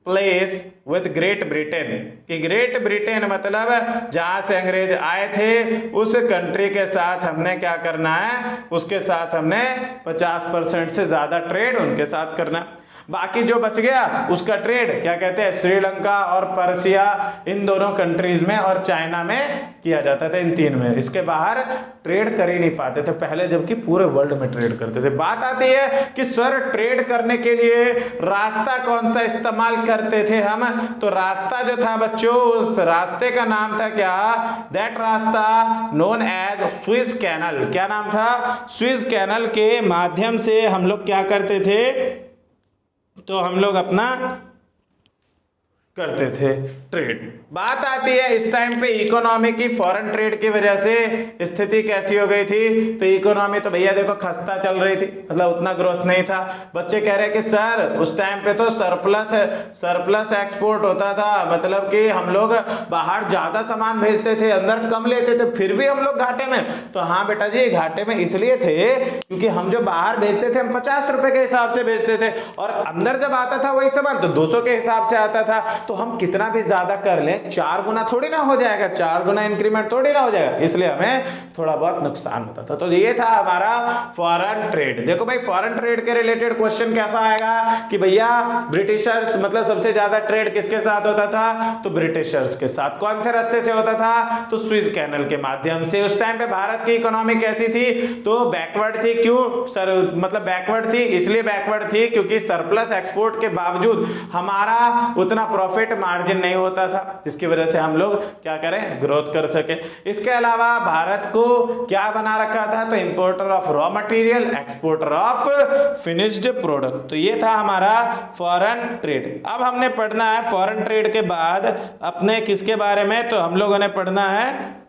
place with Great Britain. कि ग्रेट ब्रिटेन मतलब जहां से अंग्रेज आए थे उस कंट्री के साथ हमने क्या करना है, उसके साथ हमने 50% से ज्यादा ट्रेड उनके साथ करना। बाकी जो बच गया उसका ट्रेड क्या कहते हैं, श्रीलंका और पर्सिया, इन दोनों कंट्रीज में और चाइना में किया जाता था, इन तीन में। इसके बाहर ट्रेड कर ही नहीं पाते थे पहले, जबकि पूरे वर्ल्ड में ट्रेड करते थे। बात आती है कि सर ट्रेड करने के लिए रास्ता कौन सा इस्तेमाल करते थे हम, तो रास्ता जो था बच्चों, उस रास्ते का नाम था क्या, दैट रास्ता नोन एज स्विस कैनल। क्या नाम था, स्विस कैनल के माध्यम से हम लोग क्या करते थे, तो हम लोग अपना करते थे ट्रेड। बात आती है इस टाइम पे इकोनॉमी की, फॉरेन ट्रेड की वजह से स्थिति कैसी हो गई थी, तो इकोनॉमी तो भैया देखो खस्ता चल रही थी, मतलब उतना ग्रोथ नहीं था। बच्चे कह रहे हैं कि सर उस टाइम पे तो सरप्लस एक्सपोर्ट होता था, मतलब कि हम लोग बाहर ज्यादा सामान भेजते थे, अंदर कम लेते थे, फिर भी हम लोग घाटे में। तो हाँ बेटा जी, घाटे में इसलिए थे क्योंकि हम जो बाहर भेजते थे हम 50 रुपए के हिसाब से भेजते थे, और अंदर जब आता था वही सामान तो 200 के हिसाब से आता था। तो हम कितना भी ज्यादा कर लें 4 गुना थोड़ी ना हो जाएगा, 4 गुना इंक्रीमेंट थोड़ी ना हो जाएगा, इसलिए हमें थोड़ा बहुत नुकसान होता था। तो ये था हमारा फॉरेन ट्रेड। देखो भाई फॉरेन ट्रेड के रिलेटेड क्वेश्चन कैसा आएगा कि भैया ब्रिटिशर्स मतलब सबसे ज्यादा ट्रेड किसके साथ होता था, तो ब्रिटिशर्स के साथ। कौन से रास्ते से होता था, तो स्विस कैनल के माध्यम से। उस टाइम पे भारत की इकोनॉमी कैसी थी, तो बैकवर्ड थी। क्यों सर, मतलब बैकवर्ड थी, इसलिए बैकवर्ड थी क्योंकि सरप्लस एक्सपोर्ट के बावजूद हमारा उतना प्रॉफिट मार्जिन नहीं होता था, जिसकी वजह से हम लोग क्या करें, ग्रोथ कर सके। इसके अलावा भारत को क्या बना रखा था, तो importer of raw material, exporter of finished product. तो ये था हमारा फॉरेन ट्रेड। अब हमने पढ़ना है फॉरेन ट्रेड के बाद अपने किसके बारे में, तो हम लोगों ने पढ़ना है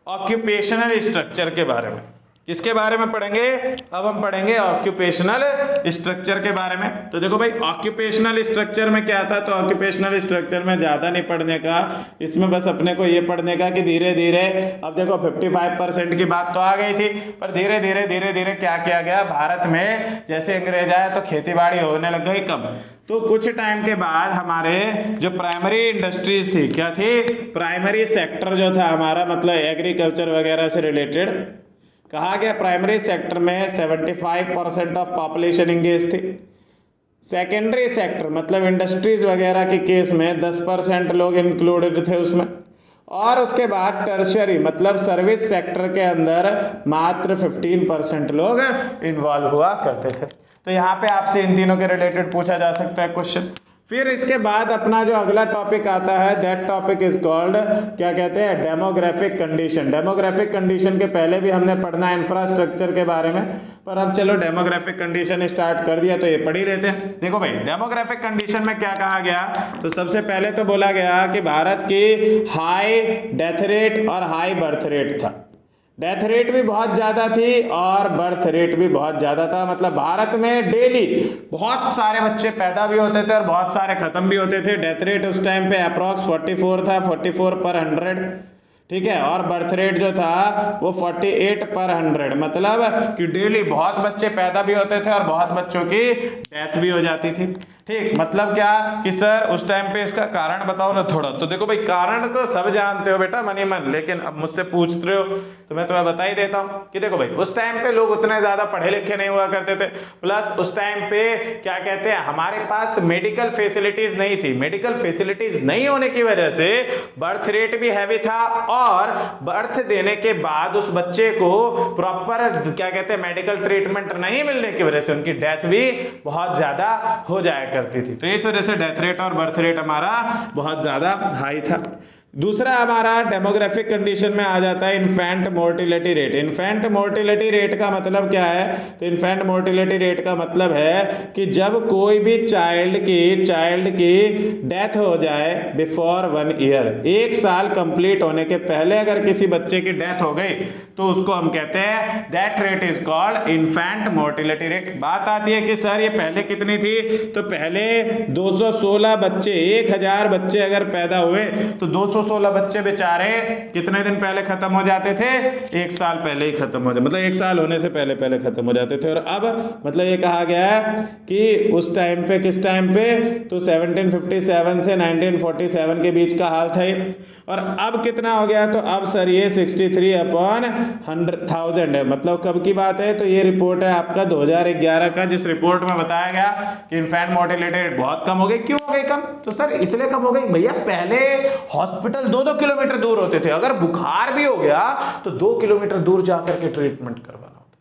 ऑक्यूपेशनल स्ट्रक्चर के बारे में। किसके बारे में पढ़ेंगे, अब हम पढ़ेंगे ऑक्यूपेशनल स्ट्रक्चर के बारे में। तो देखो भाई ऑक्यूपेशनल स्ट्रक्चर में क्या था, तो ऑक्यूपेशनल स्ट्रक्चर में ज्यादा नहीं पढ़ने का, इसमें बस अपने को ये पढ़ने का कि धीरे धीरे, अब देखो 55% की बात तो आ गई थी, पर धीरे धीरे क्या किया गया भारत में, जैसे अंग्रेज आए तो खेती बाड़ी होने लग गई कम। तो कुछ टाइम के बाद हमारे जो प्राइमरी इंडस्ट्रीज थी, क्या थी, प्राइमरी सेक्टर जो था हमारा, मतलब एग्रीकल्चर वगैरह से रिलेटेड, कहा गया प्राइमरी सेक्टर में 75% ऑफ पॉपुलेशन इंगेज थी। सेकेंडरी सेक्टर मतलब इंडस्ट्रीज वगैरह के केस में 10% लोग इंक्लूडेड थे उसमें। और उसके बाद टर्शरी मतलब सर्विस सेक्टर के अंदर मात्र 15% लोग इन्वॉल्व हुआ करते थे। तो यहाँ पे आपसे इन तीनों के रिलेटेड पूछा जा सकता है क्वेश्चन। फिर इसके बाद अपना जो अगला टॉपिक आता है, दैट टॉपिक इज कॉल्ड, क्या कहते हैं, डेमोग्राफिक कंडीशन। डेमोग्राफिक कंडीशन के पहले भी हमने पढ़ना है इंफ्रास्ट्रक्चर के बारे में, पर अब चलो डेमोग्राफिक कंडीशन स्टार्ट कर दिया तो ये पढ़ ही लेते हैं। देखो भाई डेमोग्राफिक कंडीशन में क्या कहा गया, तो सबसे पहले तो बोला गया कि भारत की हाई डेथ रेट और हाई बर्थ रेट था। डेथ रेट भी बहुत ज़्यादा थी और बर्थ रेट भी बहुत ज़्यादा था, मतलब भारत में डेली बहुत सारे बच्चे पैदा भी होते थे और बहुत सारे ख़त्म भी होते थे। डेथ रेट उस टाइम पे अप्रॉक्स 44 था, 44 पर 100, ठीक है, और बर्थ रेट जो था वो 48 पर 100, मतलब कि डेली बहुत बच्चे पैदा भी होते थे और बहुत बच्चों की डेथ भी हो जाती थी। ठीक, मतलब क्या कि सर उस टाइम पे इसका कारण बताओ ना थोड़ा। तो देखो भाई कारण तो सब जानते हो बेटा मन ही मन, लेकिन अब मुझसे पूछ रहे हो तो मैं तुम्हें बता ही देता हूँ कि देखो भाई उस टाइम पे लोग उतने ज्यादा पढ़े लिखे नहीं हुआ करते थे, प्लस उस टाइम पे क्या कहते हैं हमारे पास मेडिकल फैसिलिटीज नहीं थी। मेडिकल फैसिलिटीज नहीं होने की वजह से बर्थ रेट भी हैवी था और बर्थ देने के बाद उस बच्चे को प्रॉपर क्या कहते हैं मेडिकल ट्रीटमेंट नहीं मिलने की वजह से उनकी डेथ भी बहुत ज्यादा हो जाएगा करती थी। तो इस वजह से डेथ रेट और बर्थ रेट हमारा बहुत ज्यादा हाई था। दूसरा हमारा डेमोग्राफिक कंडीशन में आ जाता है infant mortality rate. Infant mortality rate का मतलब क्या है, तो इन्फेंट मोर्टिलिटी रेट का मतलब है कि जब कोई भी चाइल्ड की डेथ हो जाए बिफोर 1 ईयर, 1 साल कंप्लीट होने के पहले अगर किसी बच्चे की डेथ हो गई तो उसको हम कहते हैं that rate is called infant mortality rate. बात आती है कि सर ये पहले कितनी थी, तो पहले 216 बच्चे, 1000 बच्चे अगर पैदा हुए तो 216 बच्चे बेचारे कितने दिन पहले खत्म हो जाते थे, 1 साल पहले ही खत्म हो जाते, मतलब 1 साल होने से पहले खत्म हो जाते थे। और अब मतलब ये कहा गया है कि उस टाइम पे, किस टाइम पे, तो 1757 से 1947 के बीच का हाल था ये। और अब कितना हो गया, तो अब सर ये 63/100,000 है। मतलब कब की बात है, तो ये रिपोर्ट है आपका 2011 का, जिस रिपोर्ट में बताया गया कि इन्फेंट मोर्टिलिटी रेट बहुत कम हो गई। क्यों हो गई कम, तो सर इसलिए कम हो गई भैया पहले हॉस्पिटल 2-2 किलोमीटर दूर होते थे, अगर बुखार भी हो गया तो 2 किलोमीटर दूर जाकर के ट्रीटमेंट करवाना होता।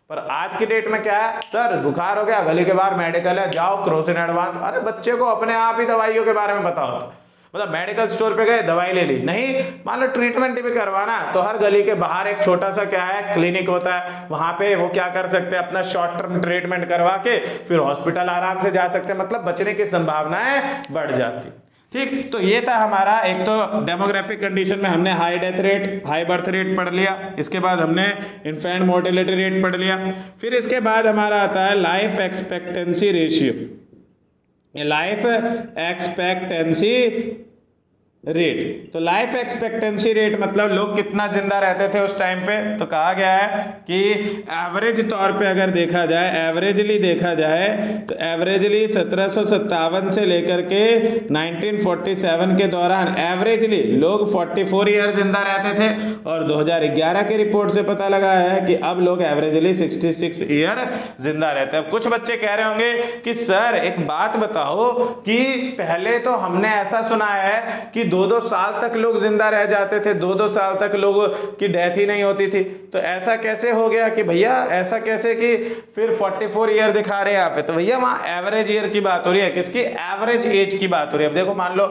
पर आज की डेट में क्या है, सर बुखार हो गया गली के बाहर मेडिकल है, जाओ क्रोसिन एडवांस, अरे बच्चे को अपने आप ही दवाइयों के बारे में पता होता, मतलब मेडिकल स्टोर पे गए दवाई ले ली, नहीं मान लो ट्रीटमेंट भी करवाना तो हर गली के बाहर एक छोटा सा क्या है क्लिनिक होता है, वहां पे वो क्या कर सकते हैं अपना शॉर्ट टर्म ट्रीटमेंट करवा के फिर हॉस्पिटल आराम से जा सकते हैं, मतलब बचने की संभावनाएं बढ़ जाती। ठीक, तो ये था हमारा एक तो डेमोग्राफिक कंडीशन में हमने high death rate, high birth rate पढ़ लिया, इसके बाद हमने इन्फेंट मोर्टिलिटी रेट पढ़ लिया। फिर इसके बाद हमारा आता है life expectancy ratio. Life expectancy rate. तो लाइफ एक्सपेक्टेंसी रेट मतलब लोग कितना जिंदा रहते थे उस टाइम पे, तो कहा गया है कि एवरेज तौर पे अगर देखा जाए, एवरेजली देखा जाए तो एवरेजली 1757 से लेकर के 1947 के दौरान एवरेजली लोग 44 ईयर जिंदा रहते थे, और 2011 की रिपोर्ट से पता लगा है कि अब लोग एवरेजली 66 ईयर जिंदा रहते हैं। अब कुछ बच्चे कह रहे होंगे कि सर एक बात बताओ कि पहले तो हमने ऐसा सुना है कि 2-2 साल तक लोग जिंदा रह जाते थे, 2-2 साल तक लोगों की डेथ ही नहीं होती थी, तो ऐसा कैसे हो गया कि भैया ऐसा कैसे कि फिर 44 ईयर दिखा रहे हैं यहाँ पे? तो भैया वहां एवरेज ईयर की बात हो रही है, किसकी? एवरेज एज की बात हो रही है। अब देखो मान लो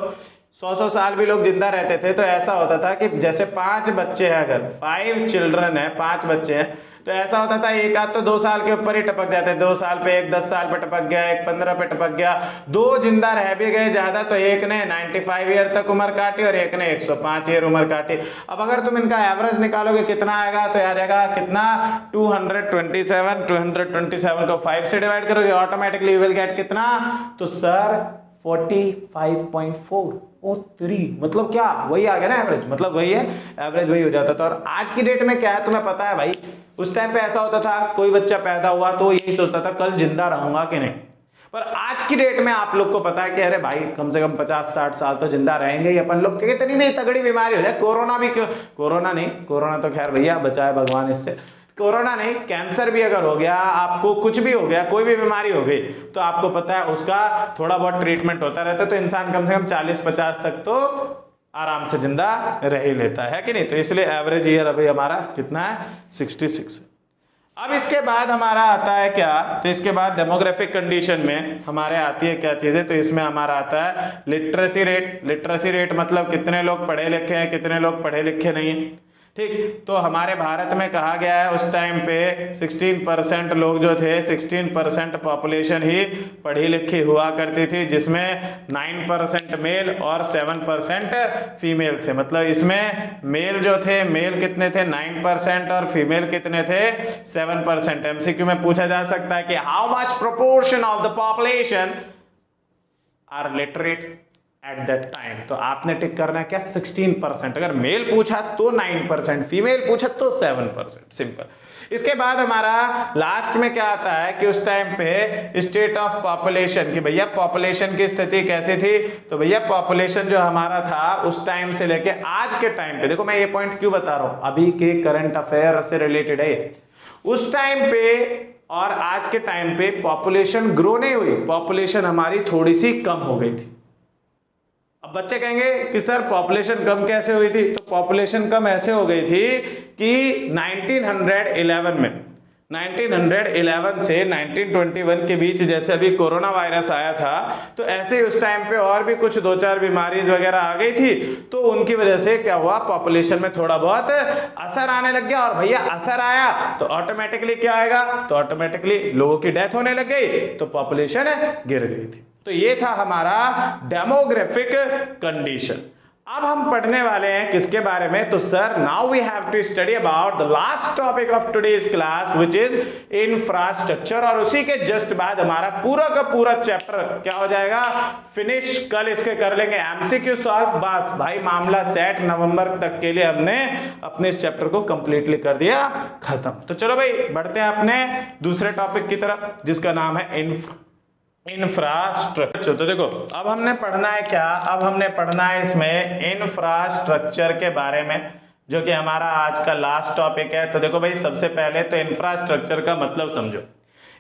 100-100 साल भी लोग जिंदा रहते थे, तो ऐसा होता था कि जैसे 5 बच्चे हैं, अगर 5 चिल्ड्रन है, 5 बच्चे हैं, तो ऐसा होता था एक आध तो 2 साल के ऊपर ही टपक जाते, 2 साल पे, एक 10 साल पे टपक गया, एक 15 पे टपक गया, 2 जिंदा रह भी गए ज्यादा, तो एक ने 95 ईयर तक उम्र काटी और एक ने 105 ईयर उम्र काटी। अब अगर तुम इनका एवरेज निकालोगे कितना आएगा, तो यार आएगा कितना 227 को 5 से डिवाइड करोगे, ऑटोमेटिकली यू विल गेट कितना, तो सर 45.4 ओ 3, मतलब क्या वही आ गया ना एवरेज, मतलब वही है एवरेज, वही हो जाता था। और आज की डेट में क्या है तुम्हें पता है भाई, उस टाइम पे ऐसा होता था कोई बच्चा पैदा हुआ तो यही सोचता था कल जिंदा रहूंगा कि नहीं, पर आज की डेट में आप लोग को पता है कि अरे भाई कम से कम 50-60 साल तो जिंदा रहेंगे ही अपन लोग, कितनी नहीं तगड़ी बीमारी हो जाए, कोरोना भी क्यों, कोरोना नहीं, कोरोना तो खैर भैया बचाए भगवान इससे, कोरोना नहीं, कैंसर भी अगर हो गया, आपको कुछ भी हो गया, कोई भी बीमारी हो गई, तो आपको पता है उसका थोड़ा बहुत ट्रीटमेंट होता रहता है, तो इंसान कम से कम 40-50 तक तो आराम से जिंदा रह ही लेता है कि नहीं। तो इसलिए एवरेज ईयर अभी हमारा कितना है, 66। अब इसके बाद हमारा आता है क्या, तो इसके बाद डेमोग्राफिक कंडीशन में हमारे आती है क्या चीजें, तो इसमें हमारा आता है लिटरेसी रेट। लिटरेसी रेट मतलब कितने लोग पढ़े लिखे हैं, कितने लोग पढ़े लिखे नहीं हैं, ठीक। तो हमारे भारत में कहा गया है उस टाइम पे 16% लोग जो थे, 16% पॉपुलेशन ही पढ़ी लिखी हुआ करती थी, जिसमें 9% मेल और 7% फीमेल थे। मतलब इसमें मेल जो थे, मेल कितने थे 9% और फीमेल कितने थे 7%। एमसीक्यू में पूछा जा सकता है कि how much proportion of the population are literate at that time, तो आपने टिक करना है क्या 16%, अगर मेल पूछा तो 9%, फीमेल पूछा तो 7%, सिंपल। इसके बाद हमारा लास्ट में क्या आता है कि उस टाइम पे स्टेट ऑफ पॉपुलेशन, कि भैया पॉपुलेशन की स्थिति कैसी थी, तो भैया पॉपुलेशन जो हमारा था उस टाइम से लेके आज के टाइम पे, देखो मैं ये पॉइंट क्यों बता रहा हूं, अभी के करंट अफेयर से रिलेटेड है, उस टाइम पे और आज के टाइम पे पॉपुलेशन ग्रो नहीं हुई, पॉपुलेशन हमारी थोड़ी सी कम हो गई थी। अब बच्चे कहेंगे कि सर पॉपुलेशन कम कैसे हुई थी, तो पॉपुलेशन कम ऐसे हो गई थी कि 1911 में, 1911 से 1921 के बीच जैसे अभी कोरोना वायरस आया था, तो ऐसे ही उस टाइम पे और भी कुछ 2-4 बीमारीज वगैरह आ गई थी, तो उनकी वजह से क्या हुआ, पॉपुलेशन में थोड़ा बहुत असर आने लग गया, और भैया असर आया तो ऑटोमेटिकली क्या आएगा, तो ऑटोमेटिकली लोगों की डेथ होने लग गई, तो पॉपुलेशन गिर गई थी। तो ये था हमारा डेमोग्राफिक कंडीशन। अब हम पढ़ने वाले हैं किसके बारे में, तो sir now we have to study about the last topic of today's class which is infrastructure, और उसी के जस्ट बाद हमारा पूरा का पूरा चैप्टर क्या हो जाएगा, फिनिश। कल इसके कर लेंगे एमसीक्यू सॉल्व, बस भाई मामला सेट, नवंबर तक के लिए हमने अपने इस चैप्टर को कंप्लीटली कर दिया खत्म। तो चलो भाई बढ़ते हैं अपने दूसरे टॉपिक की तरफ, जिसका नाम है इंफ्रास्ट्रक्चर। तो देखो अब हमने पढ़ना है क्या, अब हमने पढ़ना है इसमें इंफ्रास्ट्रक्चर के बारे में, जो कि हमारा आज का लास्ट टॉपिक है। तो देखो भाई सबसे पहले तो इंफ्रास्ट्रक्चर का मतलब समझो।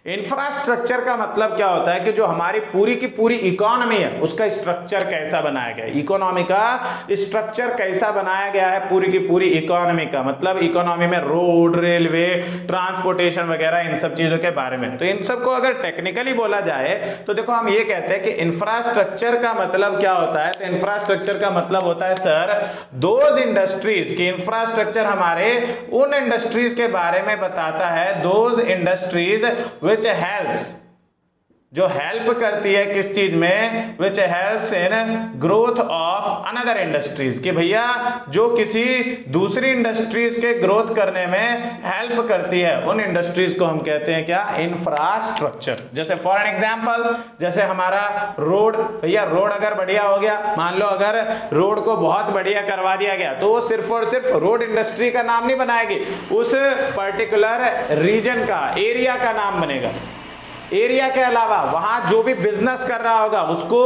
इंफ्रास्ट्रक्चर का मतलब क्या होता है कि जो हमारी पूरी की पूरी इकोनॉमी है उसका स्ट्रक्चर कैसा बनाया गया है, इकोनॉमी का स्ट्रक्चर कैसा बनाया गया है, पूरी की पूरी इकोनॉमी का मतलब इकोनॉमी में रोड, रेलवे, ट्रांसपोर्टेशन वगैरह इन सब चीजों के बारे में। तो इन सब को अगर टेक्निकली बोला जाए तो देखो हम ये कहते हैं कि इंफ्रास्ट्रक्चर का मतलब क्या होता है, तो इंफ्रास्ट्रक्चर का मतलब होता है सर दोज इंडस्ट्रीज की, इंफ्रास्ट्रक्चर हमारे उन इंडस्ट्रीज के बारे में बताता है, दोज इंडस्ट्रीज which helps जो हेल्प करती है किस चीज में, which helps in growth of another industries, कि भैया जो किसी दूसरी इंडस्ट्रीज के ग्रोथ करने में हेल्प करती है उन इंडस्ट्रीज को हम कहते हैं क्या, इंफ्रास्ट्रक्चर। जैसे फॉर एन एग्जांपल, जैसे हमारा रोड, भैया रोड अगर बढ़िया हो गया, मान लो अगर रोड को बहुत बढ़िया करवा दिया गया तो वो सिर्फ और सिर्फ रोड इंडस्ट्री का नाम नहीं बनाएगी, उस पर्टिकुलर रीजन का, एरिया का नाम बनेगा। एरिया के अलावा वहां जो भी बिजनेस कर रहा होगा उसको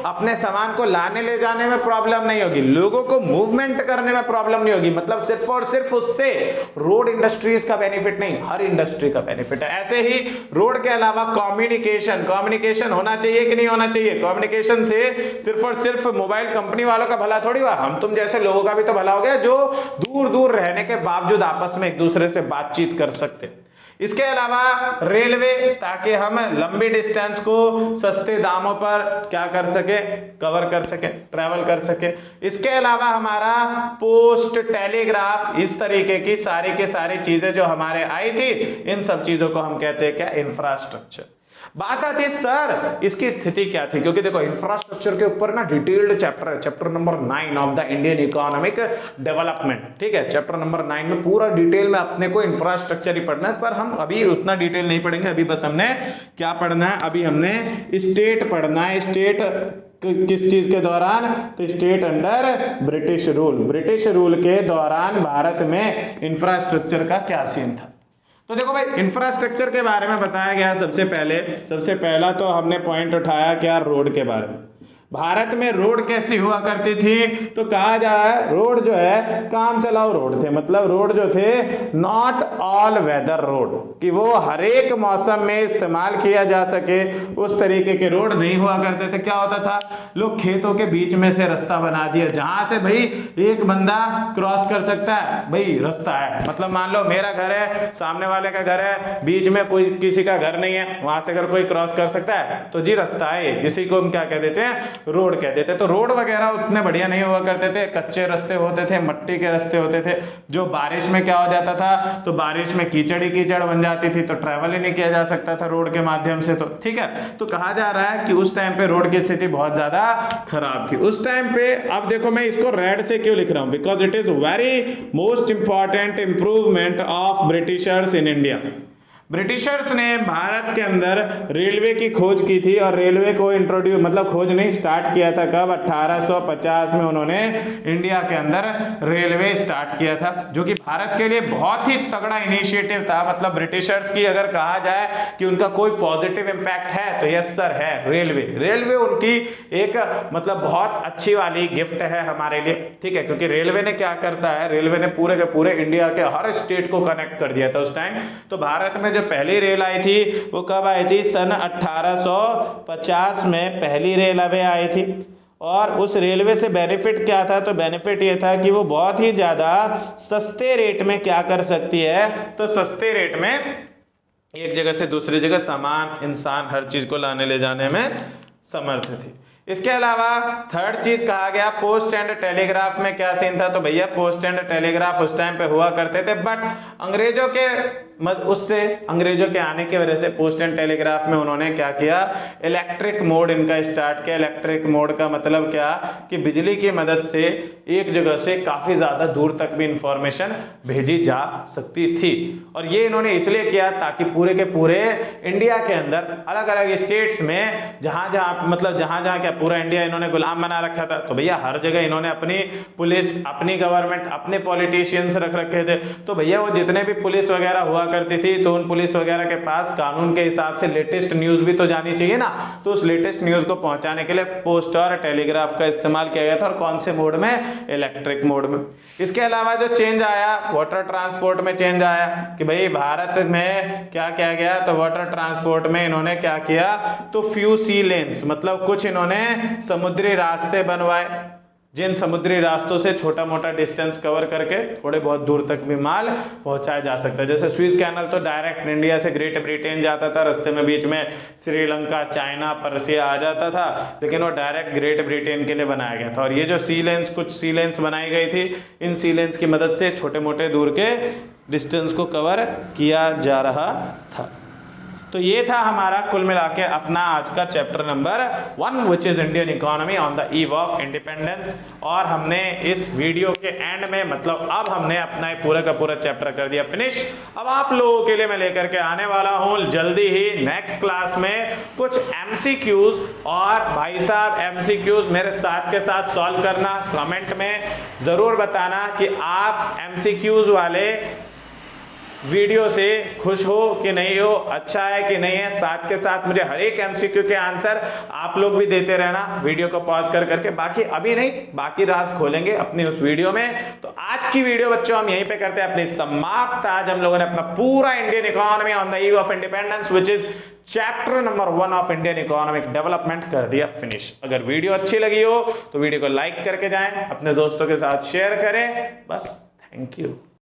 अपने सामान को लाने ले जाने में प्रॉब्लम नहीं होगी, लोगों को मूवमेंट करने में प्रॉब्लम नहीं होगी, मतलब सिर्फ और सिर्फ उससे रोड इंडस्ट्रीज का बेनिफिट नहीं, हर इंडस्ट्री का बेनिफिट है। ऐसे ही रोड के अलावा कम्युनिकेशन होना चाहिए कि नहीं होना चाहिए। कम्युनिकेशन से सिर्फ और सिर्फ मोबाइल कंपनी वालों का भला थोड़ी हुआ, हम तुम जैसे लोगों का भी तो भला हो गया जो दूर दूर रहने के बावजूद आपस में एक दूसरे से बातचीत कर सकते। इसके अलावा रेलवे, ताकि हम लंबी डिस्टेंस को सस्ते दामों पर क्या कर सके, कवर कर सके, ट्रैवल कर सके। इसके अलावा हमारा पोस्ट, टेलीग्राफ, इस तरीके की सारी चीजें जो हमारे आई थी, इन सब चीजों को हम कहते हैं क्या, इंफ्रास्ट्रक्चर। बात आती है सर इसकी स्थिति क्या थी, क्योंकि देखो इंफ्रास्ट्रक्चर के ऊपर ना डिटेल्ड चैप्टर है, chapter number 9 of the Indian economic development, ठीक है। चैप्टर नंबर 9 में पूरा डिटेल में अपने को इंफ्रास्ट्रक्चर ही पढ़ना है, पर हम अभी उतना डिटेल नहीं पढ़ेंगे। अभी बस हमने क्या पढ़ना है, अभी हमने स्टेट पढ़ना है। स्टेट किस चीज के दौरान, तो state under British rule, British rule के दौरान भारत में इंफ्रास्ट्रक्चर का क्या सीन था। तो देखो भाई इंफ्रास्ट्रक्चर के बारे में बताया गया। सबसे पहला तो हमने पॉइंट उठाया क्या, रोड के बारे में। भारत में रोड कैसी हुआ करती थी, तो कहा जाए रोड जो है काम चलाओ रोड थे, मतलब रोड जो थे नॉट ऑल वेदर रोड, कि वो हर एक मौसम में इस्तेमाल किया जा सके उस तरीके के रोड नहीं हुआ करते थे। क्या होता था, लोग खेतों के बीच में से रास्ता बना दिया, जहां से भाई एक बंदा क्रॉस कर सकता है, भाई रास्ता है, मतलब मान लो मेरा घर है, सामने वाले का घर है, बीच में कोई किसी का घर नहीं है, वहां से अगर कोई क्रॉस कर सकता है तो जी रास्ता है, इसी को हम क्या कह देते हैं, रोड कह देते। तो रोड वगैरह उतने बढ़िया नहीं हुआ करते थे, कच्चे रास्ते होते थे, मट्टी के रास्ते होते थे, जो बारिश में क्या हो जाता था, तो बारिश में कीचड़ ही कीचड़ बन जाती थी, तो ट्रैवल ही नहीं किया जा सकता था रोड के माध्यम से। तो ठीक है, तो कहा जा रहा है कि उस टाइम पे रोड की स्थिति बहुत ज्यादा खराब थी उस टाइम पे। अब देखो मैं इसको रेड से क्यों लिख रहा हूं, because it is very most important improvement of Britishers in India. Britishers ने भारत के अंदर रेलवे की खोज की थी, और रेलवे को इंट्रोड्यूस मतलब खोज नहीं स्टार्ट किया था कब, 1850 में उन्होंने इंडिया के अंदर रेलवे स्टार्ट किया था, जो कि भारत के लिए बहुत ही तगड़ा इनिशिएटिव था। मतलब ब्रिटिशर्स की अगर कहा जाए कि उनका कोई पॉजिटिव इंपैक्ट है तो यस सर है, रेलवे उनकी एक मतलब बहुत अच्छी वाली गिफ्ट है हमारे लिए, ठीक है। क्योंकि रेलवे ने क्या करता है, रेलवे ने पूरे के पूरे इंडिया के हर स्टेट को कनेक्ट कर दिया था उस टाइम। तो भारत में जो पहली रेल आई थी वो कब आई थी, सन 1850 में पहली रेलवे आई थी। और उस रेलवे से बेनिफिट क्या था, तो बेनिफिट ये था कि वो बहुत ही ज्यादा सस्ते रेट में क्या कर सकती है, तो सस्ते रेट में एक जगह से दूसरी जगह सामान, इंसान, हर चीज को लाने ले जाने में समर्थ थी। इसके अलावा थर्ड चीज कहा गया पोस्ट एंड टेलीग्राफ में क्या सीन था, तो भैया पोस्ट एंड टेलीग्राफ उस टाइम पे हुआ करते थे, बट अंग्रेजों के अंग्रेजों के आने की वजह से पोस्ट एंड टेलीग्राफ में उन्होंने क्या किया, इलेक्ट्रिक मोड इनका स्टार्ट किया। इलेक्ट्रिक मोड का मतलब क्या, कि बिजली की मदद से एक जगह से काफी ज्यादा दूर तक भी इंफॉर्मेशन भेजी जा सकती थी। और ये इन्होंने इसलिए किया ताकि पूरे के पूरे इंडिया के अंदर अलग अलग स्टेट्स में जहां जहां क्या पूरा इंडिया इन्होंने गुलाम बना रखा था, तो भैया हर जगह इन्होंने अपनी पुलिस, अपनी गवर्नमेंट, अपने पॉलिटिशियंस रख रखे थे। तो भैया वो जितने भी पुलिस वगैरह हुआ करती थी, तो उन पुलिस वगैरह के पास कानून के हिसाब से लेटेस्ट न्यूज भी तो जानी चाहिए ना, तो उस लेटेस्ट न्यूज को पहुंचाने के लिए पोस्ट और टेलीग्राफ का इस्तेमाल किया गया था। और कौन से मोड में, इलेक्ट्रिक मोड में। इसके अलावा जो चेंज आया वाटर ट्रांसपोर्ट में चेंज आया, कि भाई भारत में क्या किया गया, तो वाटर ट्रांसपोर्ट में इन्होंने क्या किया, तो फ्यू सी लेन्स, मतलब कुछ इन्होंने समुद्री रास्ते बनवाए, जिन समुद्री रास्तों से छोटा मोटा डिस्टेंस कवर करके थोड़े बहुत दूर तक भी माल पहुंचाया जा सकता है। जैसे स्विस कैनल तो डायरेक्ट इंडिया से ग्रेट ब्रिटेन जाता था, रास्ते में बीच में श्रीलंका, चाइना, पर्सिया आ जाता था, लेकिन वो डायरेक्ट ग्रेट ब्रिटेन के लिए बनाया गया था। और ये जो सी लेंस, कुछ सी लेंस बनाई गई थी, इन सी लेंस की मदद से छोटे मोटे दूर के डिस्टेंस को कवर किया जा रहा था। तो ये था हमारा कुल मिला के अपना आज का chapter number 1 which is Indian economy on the eve of independence. और हमने इस वीडियो के एंड में मतलब अब हमने अपना पूरा का पूरा चैप्टर कर दिया फिनिश। अब आप लोगों के लिए मैं लेकर के आने वाला हूं जल्दी ही नेक्स्ट क्लास में कुछ एमसीक्यूज, और भाई साहब एमसीक्यूज मेरे साथ के साथ सॉल्व करना। कमेंट में जरूर बताना कि आप एमसीक्यूज वाले वीडियो से खुश हो कि नहीं हो, अच्छा है कि नहीं है। साथ के साथ मुझे हर एक एमसीक्यू के आंसर आप लोग भी देते रहना वीडियो को पॉज कर करके। बाकी अभी नहीं, बाकी राज खोलेंगे अपनी उस वीडियो में। तो आज की वीडियो बच्चों हम यहीं पे करते हैं अपनी समाप्त। आज हम लोगों ने अपना पूरा Indian economy on the eve of independence which is chapter number 1 of Indian economic development कर दिया फिनिश। अगर वीडियो अच्छी लगी हो तो वीडियो को लाइक करके जाएं, अपने दोस्तों के साथ शेयर करें। बस, थैंक यू।